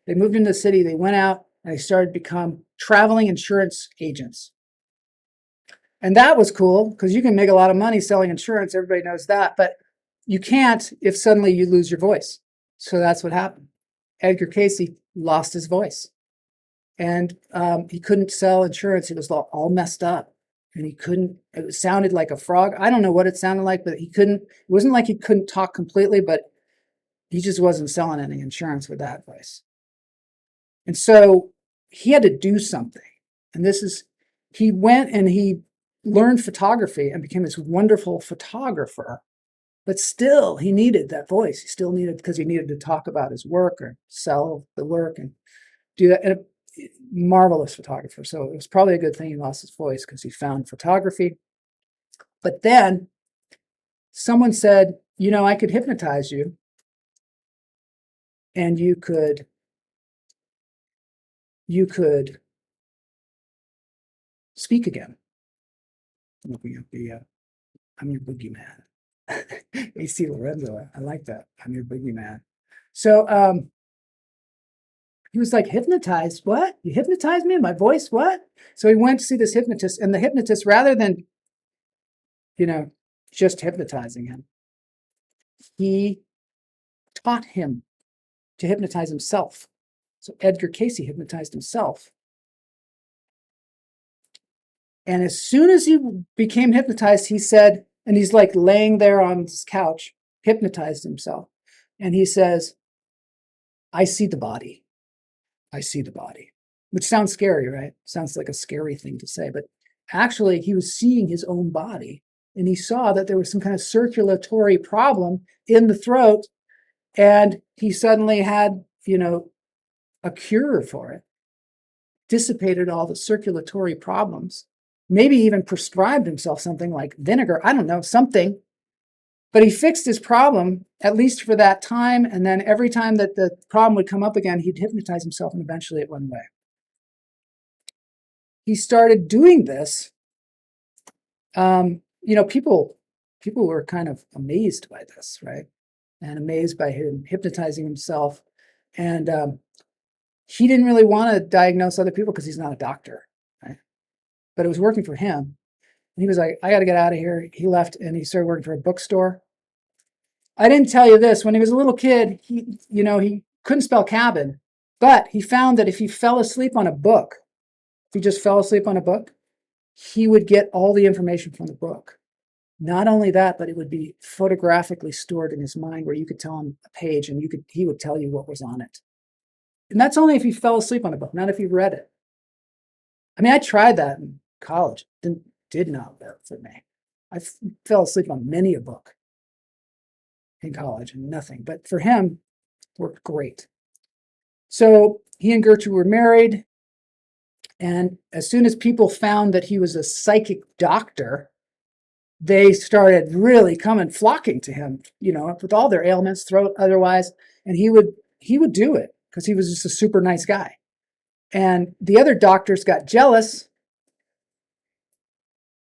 Speaker 2: they moved into the city. They went out and they started to become traveling insurance agents. And that was cool because you can make a lot of money selling insurance. Everybody knows that. But you can't if suddenly you lose your voice. So that's what happened. Edgar Casey lost his voice. And he couldn't sell insurance. He was all messed up. And it sounded like a frog. I don't know what it sounded like, but it wasn't like he couldn't talk completely, but he just wasn't selling any insurance with that voice. And so he had to do something. And he went and he learned photography and became this wonderful photographer. But still, he needed that voice. He still needed, because he needed to talk about his work or sell the work and do that. And a marvelous photographer. So it was probably a good thing he lost his voice because he found photography. But then someone said, I could hypnotize you and you could speak again. Looking at I'm your boogeyman. AC Lorenzo, I like that. I'm your boogeyman. So he was like, hypnotized? What? You hypnotized me in my voice? What? So he went to see this hypnotist, and the hypnotist, rather than, just hypnotizing him, he taught him to hypnotize himself. So Edgar Casey hypnotized himself. And as soon as he became hypnotized, he said, and he's like laying there on his couch, hypnotized himself. And he says, I see the body. I see the body. Which sounds scary, right? Sounds like a scary thing to say. But actually, he was seeing his own body. And he saw that there was some kind of circulatory problem in the throat. And he suddenly had, a cure for it. Dissipated all the circulatory problems. Maybe even prescribed himself something like vinegar. I don't know, something. But he fixed his problem, at least for that time. And then every time that the problem would come up again, he'd hypnotize himself and eventually it went away. He started doing this. People were kind of amazed by this, right? And amazed by him hypnotizing himself. And he didn't really want to diagnose other people because he's not a doctor, right? But it was working for him. And he was like, I got to get out of here. He left and he started working for a bookstore. I didn't tell you this. When he was a little kid, he couldn't spell cabin, but he found that if he fell asleep on a book, if he just fell asleep on a book, he would get all the information from the book. Not only that, but it would be photographically stored in his mind where you could tell him a page and he would tell you what was on it. And that's only if he fell asleep on a book, not if he read it. I mean, I tried that in college. Did not work for me. I fell asleep on many a book in college and nothing. But for him, it worked great. So he and Gertrude were married. And as soon as people found that he was a psychic doctor, they started really flocking to him, with all their ailments, throat, otherwise. And he would do it because he was just a super nice guy. And the other doctors got jealous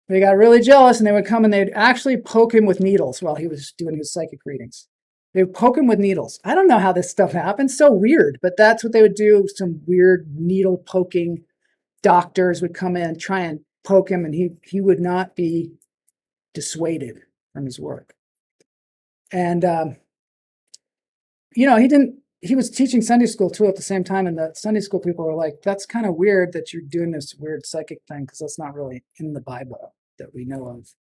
Speaker 2: They got really jealous, and they would come and they'd actually poke him with needles while he was doing his psychic readings. They would poke him with needles. I don't know how this stuff happens. So weird, but that's what they would do. Some weird needle poking doctors would come in, try and poke him, and he would not be dissuaded from his work. And he was teaching Sunday school too at the same time, and the Sunday school people were like, that's kind of weird that you're doing this weird psychic thing, because that's not really in the Bible that we know of.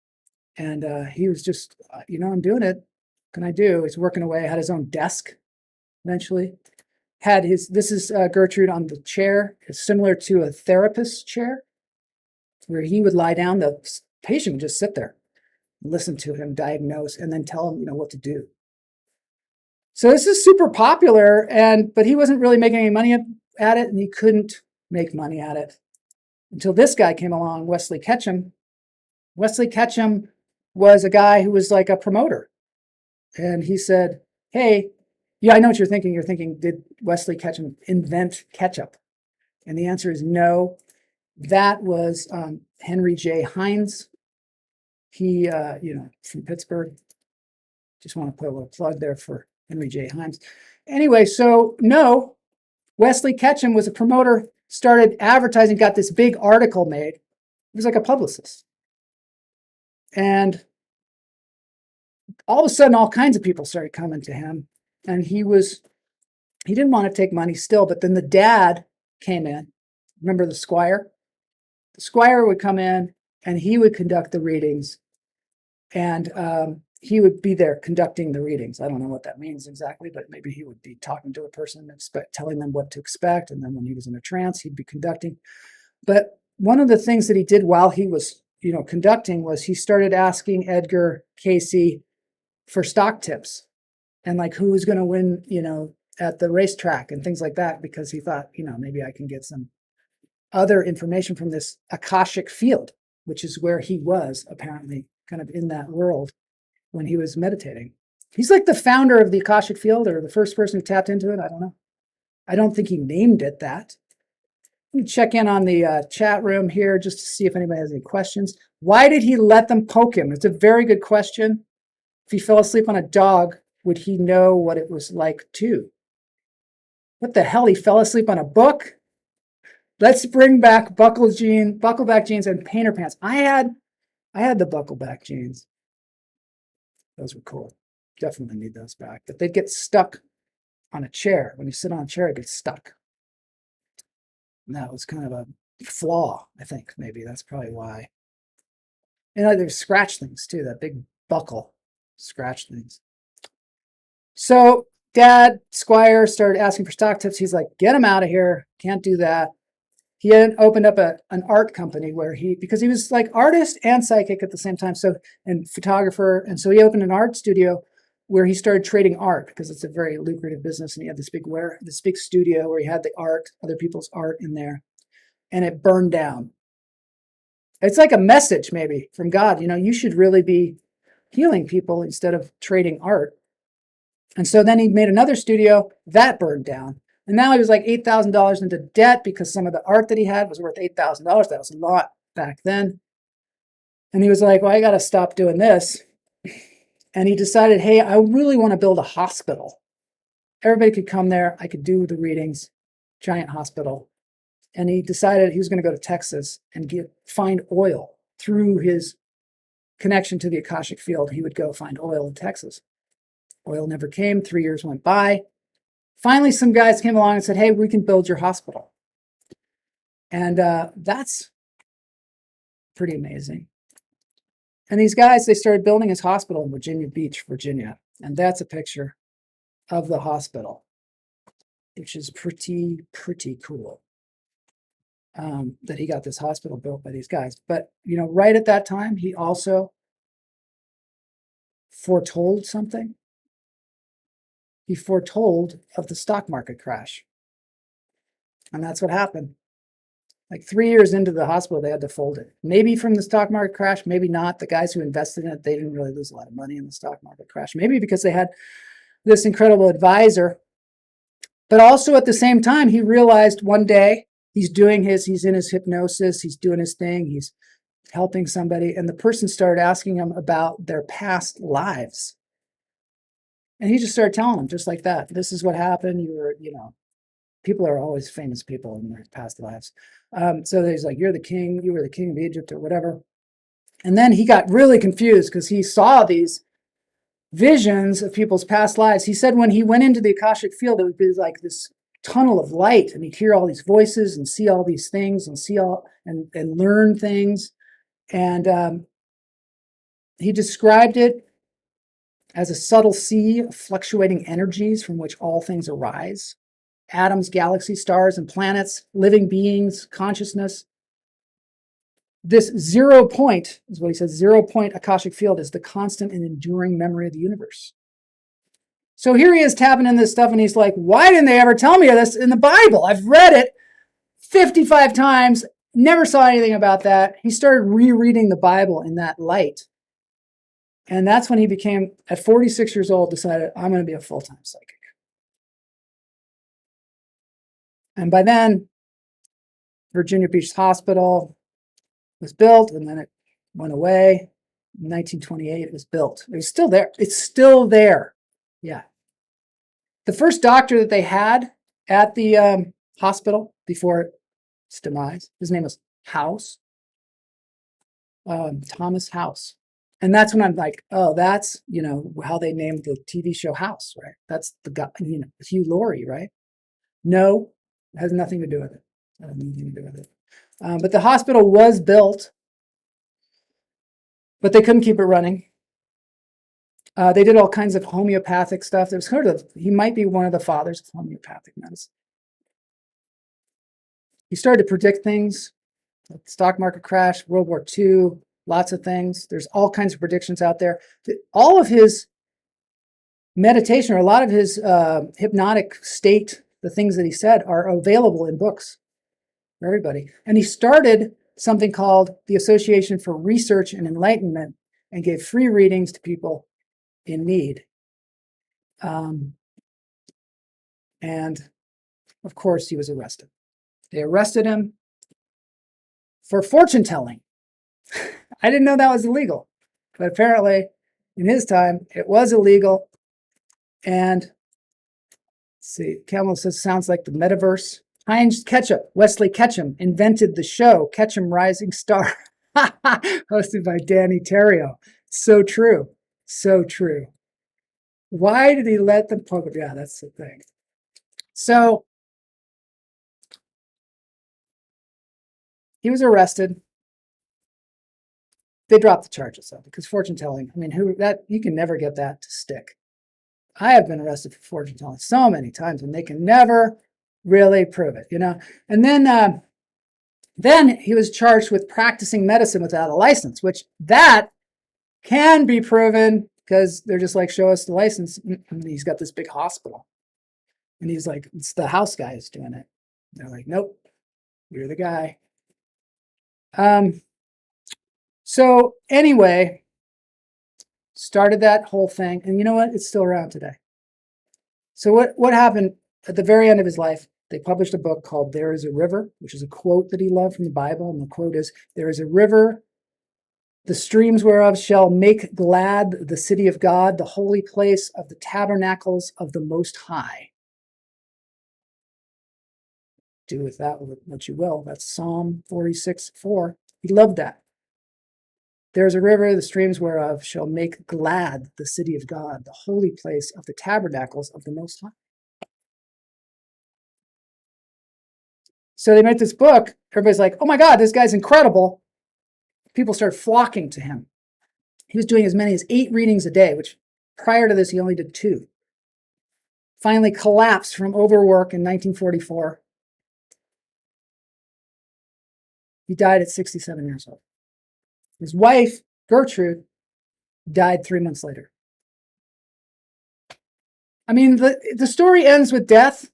Speaker 2: And he was just, I'm doing it. What can I do? He's working away, had his own desk eventually. This is Gertrude on the chair. It's similar to a therapist's chair, where he would lie down. The patient would just sit there, listen to him diagnose, and then tell him, what to do. So this is super popular, but he wasn't really making any money at it, and he couldn't make money at it until this guy came along, Wesley Ketchum. Wesley Ketchum was a guy who was like a promoter. And he said, hey, yeah, I know what you're thinking. You're thinking, did Wesley Ketchum invent ketchup? And the answer is no. That was Henry J. Heinz. He, from Pittsburgh. Just want to put a little plug there for Henry J. Heinz. Anyway, so no, Wesley Ketchum was a promoter, started advertising, got this big article made. He was like a publicist. And all of a sudden, all kinds of people started coming to him. And he didn't want to take money still, but then the dad came in. Remember the squire? The squire would come in and he would conduct the readings. And he would be there conducting the readings. I don't know what that means exactly, but maybe he would be talking to a person, telling them what to expect. And then when he was in a trance, he'd be conducting. But one of the things that he did while he was, conducting was he started asking Edgar Casey for stock tips and like who was going to win, at the racetrack and things like that, because he thought, maybe I can get some other information from this Akashic field, which is where he was apparently kind of in that world when he was meditating. He's like the founder of the Akashic field, or the first person who tapped into it. I don't know. I don't think he named it that. Let me check in on the chat room here just to see if anybody has any questions. Why did he let them poke him? It's a very good question. If he fell asleep on a dog, would he know what it was like too? What the hell? He fell asleep on a book? Let's bring back buckleback jeans and painter pants. I had the buckleback jeans. Those were cool. Definitely need those back. But they'd get stuck on a chair. When you sit on a chair, it gets stuck. And that was kind of a flaw, I think. Maybe that's probably why. And there's scratch things too. That big buckle scratch things. So Dad, Squire, started asking for stock tips. He's like, get him out of here. Can't do that. He had opened up an art company because he was like artist and psychic at the same time, and photographer. And so he opened an art studio where he started trading art, because it's a very lucrative business. And he had this big studio where he had the art, other people's art in there, and it burned down. It's like a message maybe from God. You should really be healing people instead of trading art. And so then he made another studio that burned down. And now he was like $8,000 into debt because some of the art that he had was worth $8,000. That was a lot back then. And he was like, well, I got to stop doing this. And he decided, hey, I really want to build a hospital. Everybody could come there. I could do the readings, giant hospital. And he decided he was going to go to Texas and find oil through his connection to the Akashic field. He would go find oil in Texas. Oil never came. 3 years went by. Finally, some guys came along and said, hey, we can build your hospital. And that's pretty amazing. And these guys, they started building his hospital in Virginia Beach, Virginia. And that's a picture of the hospital, which is pretty cool. That he got this hospital built by these guys. But, right at that time, he also foretold something. He foretold of the stock market crash. And that's what happened. Like 3 years into the hospital, they had to fold it. Maybe from the stock market crash, maybe not. The guys who invested in it, they didn't really lose a lot of money in the stock market crash. Maybe because they had this incredible advisor. But also at the same time, he realized one day he's in his hypnosis, he's doing his thing, he's helping somebody, and the person started asking him about their past lives. And he just started telling them just like that. This is what happened. You were, people are always famous people in their past lives. So he's like, you're the king, you were the king of Egypt or whatever. And then he got really confused because he saw these visions of people's past lives. He said when he went into the Akashic field, it would be like this tunnel of light, and he'd hear all these voices and see all these things and see all and learn things. And he described it as a subtle sea of fluctuating energies from which all things arise. Atoms, galaxies, stars, and planets, living beings, consciousness. This 0 point, is what he says, 0 point Akashic field is the constant and enduring memory of the universe. So here he is tapping in this stuff, and he's like, why didn't they ever tell me of this in the Bible? I've read it 55 times, never saw anything about that. He started rereading the Bible in that light. And that's when he became, at 46 years old, decided, I'm going to be a full-time psychic. And by then, Virginia Beach Hospital was built, and then it went away. In 1928, it was built. It was still there. It's still there. Yeah. The first doctor that they had at the hospital before its demise, his name was House, Thomas House. And that's when I'm like, oh, that's, how they named the TV show House, right? That's the guy, Hugh Laurie, right? No, it has nothing to do with it. It has nothing to do with it. But the hospital was built, but they couldn't keep it running. They did all kinds of homeopathic stuff. There was he might be one of the fathers of homeopathic medicine. He started to predict things, like the stock market crash, World War II, lots of things. There's all kinds of predictions out there. All of his meditation, or a lot of his hypnotic state, the things that he said, are available in books for everybody. And he started something called the Association for Research and Enlightenment, and gave free readings to people in need. And of course, he was arrested. They arrested him for fortune telling. I didn't know that was illegal, but apparently in his time it was illegal. And let's see, Camel says, sounds like the metaverse. Heinz Ketchup, Wesley Ketchum, invented the show Ketchum Rising Star, hosted by Danny Terrio. So true. So true. Why did he let them poke? Yeah, that's the thing. So he was arrested. They dropped the charges though, because fortune telling, you can never get that to stick. I have been arrested for fortune telling so many times, and they can never really prove it, And then he was charged with practicing medicine without a license, which that can be proven, because they're just like, show us the license. And he's got this big hospital, and he's like, it's the house guy who's doing it. They're like, nope, you're the guy. So anyway, started that whole thing, and you know what? It's still around today. So what happened at the very end of his life? They published a book called There is a River, which is a quote that he loved from the Bible. And the quote is, there is a river, the streams whereof shall make glad the city of God, the holy place of the tabernacles of the Most High. Do with that what you will. That's Psalm 46:4. He loved that. There is a river, the streams whereof shall make glad the city of God, the holy place of the tabernacles of the Most High. So they made this book. Everybody's like, oh my God, this guy's incredible. People started flocking to him. He was doing as many as 8 readings a day, which prior to this, he only did 2. Finally collapsed from overwork in 1944. He died at 67 years old. His wife, Gertrude, died 3 months later. The story ends with death,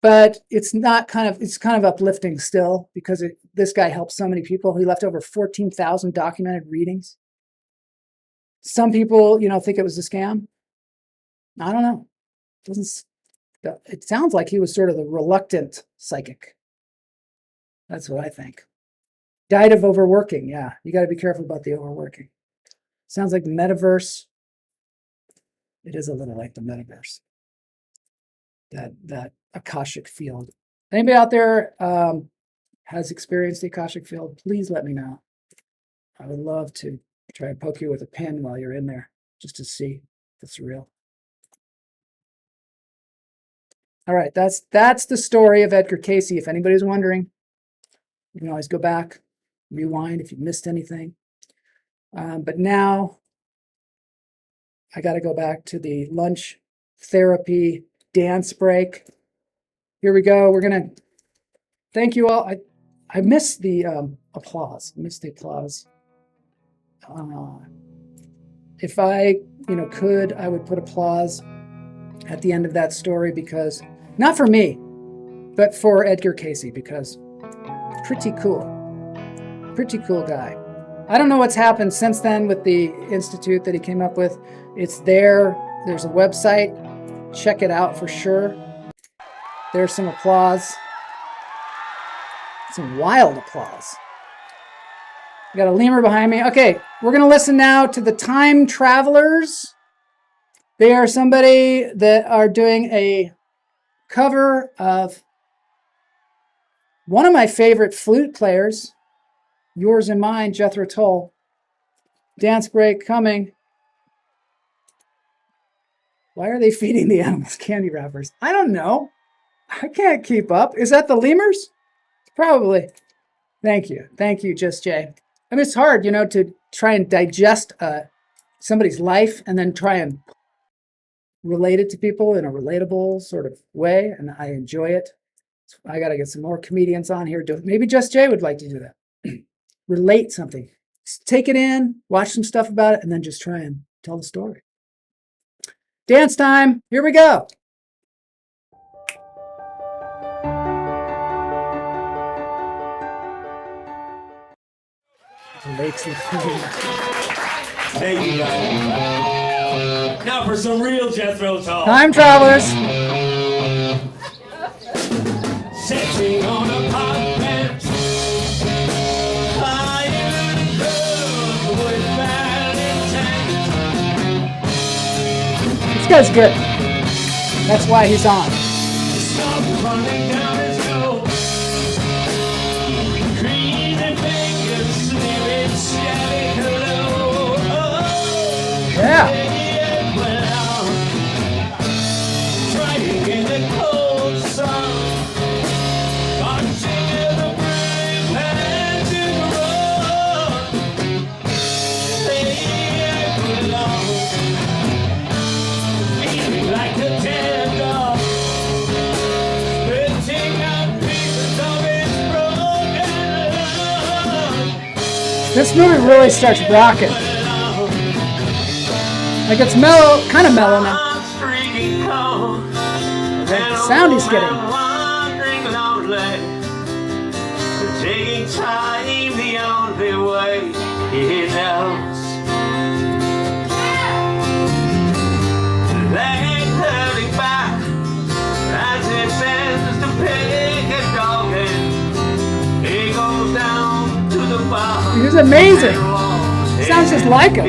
Speaker 2: but it's kind of uplifting still, because this guy helped so many people. He left over 14,000 documented readings. Some people, think it was a scam. I don't know. It sounds like he was sort of the reluctant psychic. That's what I think. Died of overworking. Yeah, you got to be careful about the overworking. Sounds like the metaverse. It is a little like the metaverse. That Akashic field. Anybody out there has experienced the Akashic field? Please let me know. I would love to try and poke you with a pen while you're in there, just to see if it's real. All right, that's the story of Edgar Casey. If anybody's wondering, you can always go back, rewind if you missed anything. But now I got to go back to the lunch therapy dance break. Here we go. We're gonna thank you all. I missed the applause. I missed the applause. If I could, I would put applause at the end of that story, because not for me, but for Edgar Casey, because pretty cool guy. I don't know what's happened since then with the institute that he came up with. It's there. There's a website. Check it out for sure. There's some applause. Some wild applause. We got a lemur behind me. Okay, we're going to listen now to the Time Travelers. They are somebody that are doing a cover of one of my favorite flute players, yours and mine, Jethro Tull. Dance break coming. Why are they feeding the animals candy wrappers? I don't know. I can't keep up. Is that the lemurs? Probably. Thank you, Just Jay. I mean, it's hard, to try and digest somebody's life and then try and relate it to people in a relatable sort of way, and I enjoy it. So I got to get some more comedians on here. Maybe Just Jay would like to do that. Relate something. Just take it in, watch some stuff about it, and then just try and tell the story. Dance time. Here we go.
Speaker 8: There you go. Now for some real Jethro Tull.
Speaker 2: Time Travelers.
Speaker 8: Sitting on a park bench. Fire and cook with bad intent.
Speaker 2: This guy's good. That's why he's on.
Speaker 8: Stop running down his nose. Greasy fingers snipping scabby hello.
Speaker 2: Yeah.
Speaker 8: Trying in the cold sun. Marching in the brave panting road. They belong. Feeling like a dead dog. Spitting out pieces of its broken love.
Speaker 2: This movie really starts rocking. Like it's mellow, kind of mellow now. The sound he's getting.
Speaker 8: Wandering lonely, taking time the only way he knows. Leg hurting back as he bends to pick a dog in. He goes down to the bar.
Speaker 2: He's amazing. Sounds just like him.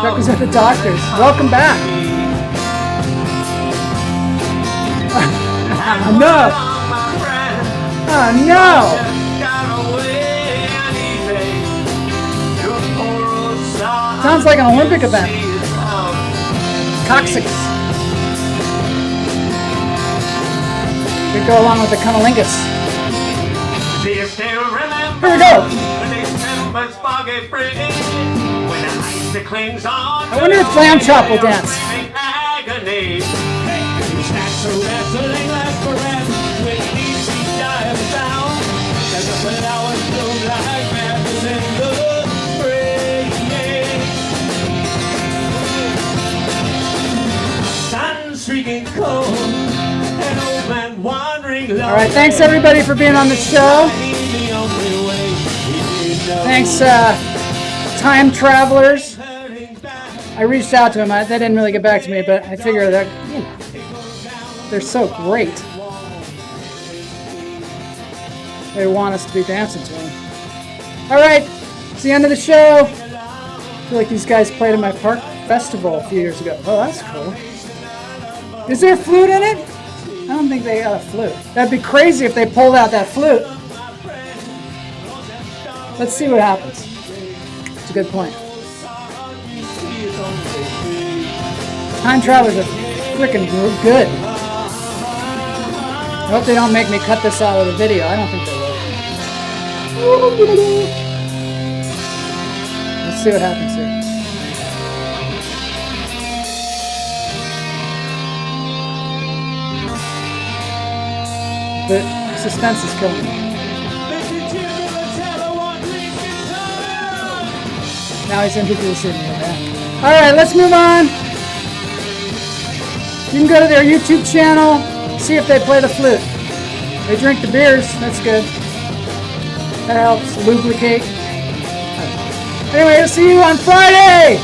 Speaker 2: Represent the doctors. Welcome back. No. Oh no. Sounds like an Olympic event. Coccyx. We go along with the cunnilingus. Here we go. I wonder if Clam Chop will dance. All right, thanks everybody for being on the show. Thanks, Time Travelers. I reached out to him. They didn't really get back to me, but I figure that, you know, they're so great. They want us to be dancing to them. All right, it's the end of the show. I feel like these guys played at my park festival a few years ago. Oh, that's cool. Is there a flute in it? I don't think they got a flute. That'd be crazy if they pulled out that flute. Let's see what happens. It's a good point. Time Travelers are freaking good. I hope they don't make me cut this out of the video. I don't think they will. Let's see what happens here. The suspense is killing me. Now he's introducing me. All right, let's move on. You can go to their YouTube channel, see if they play the flute. They drink the beers, that's good. That helps lubricate. Anyway, I'll see you on Friday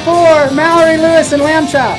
Speaker 2: for Mallory Lewis and Lamb Chop.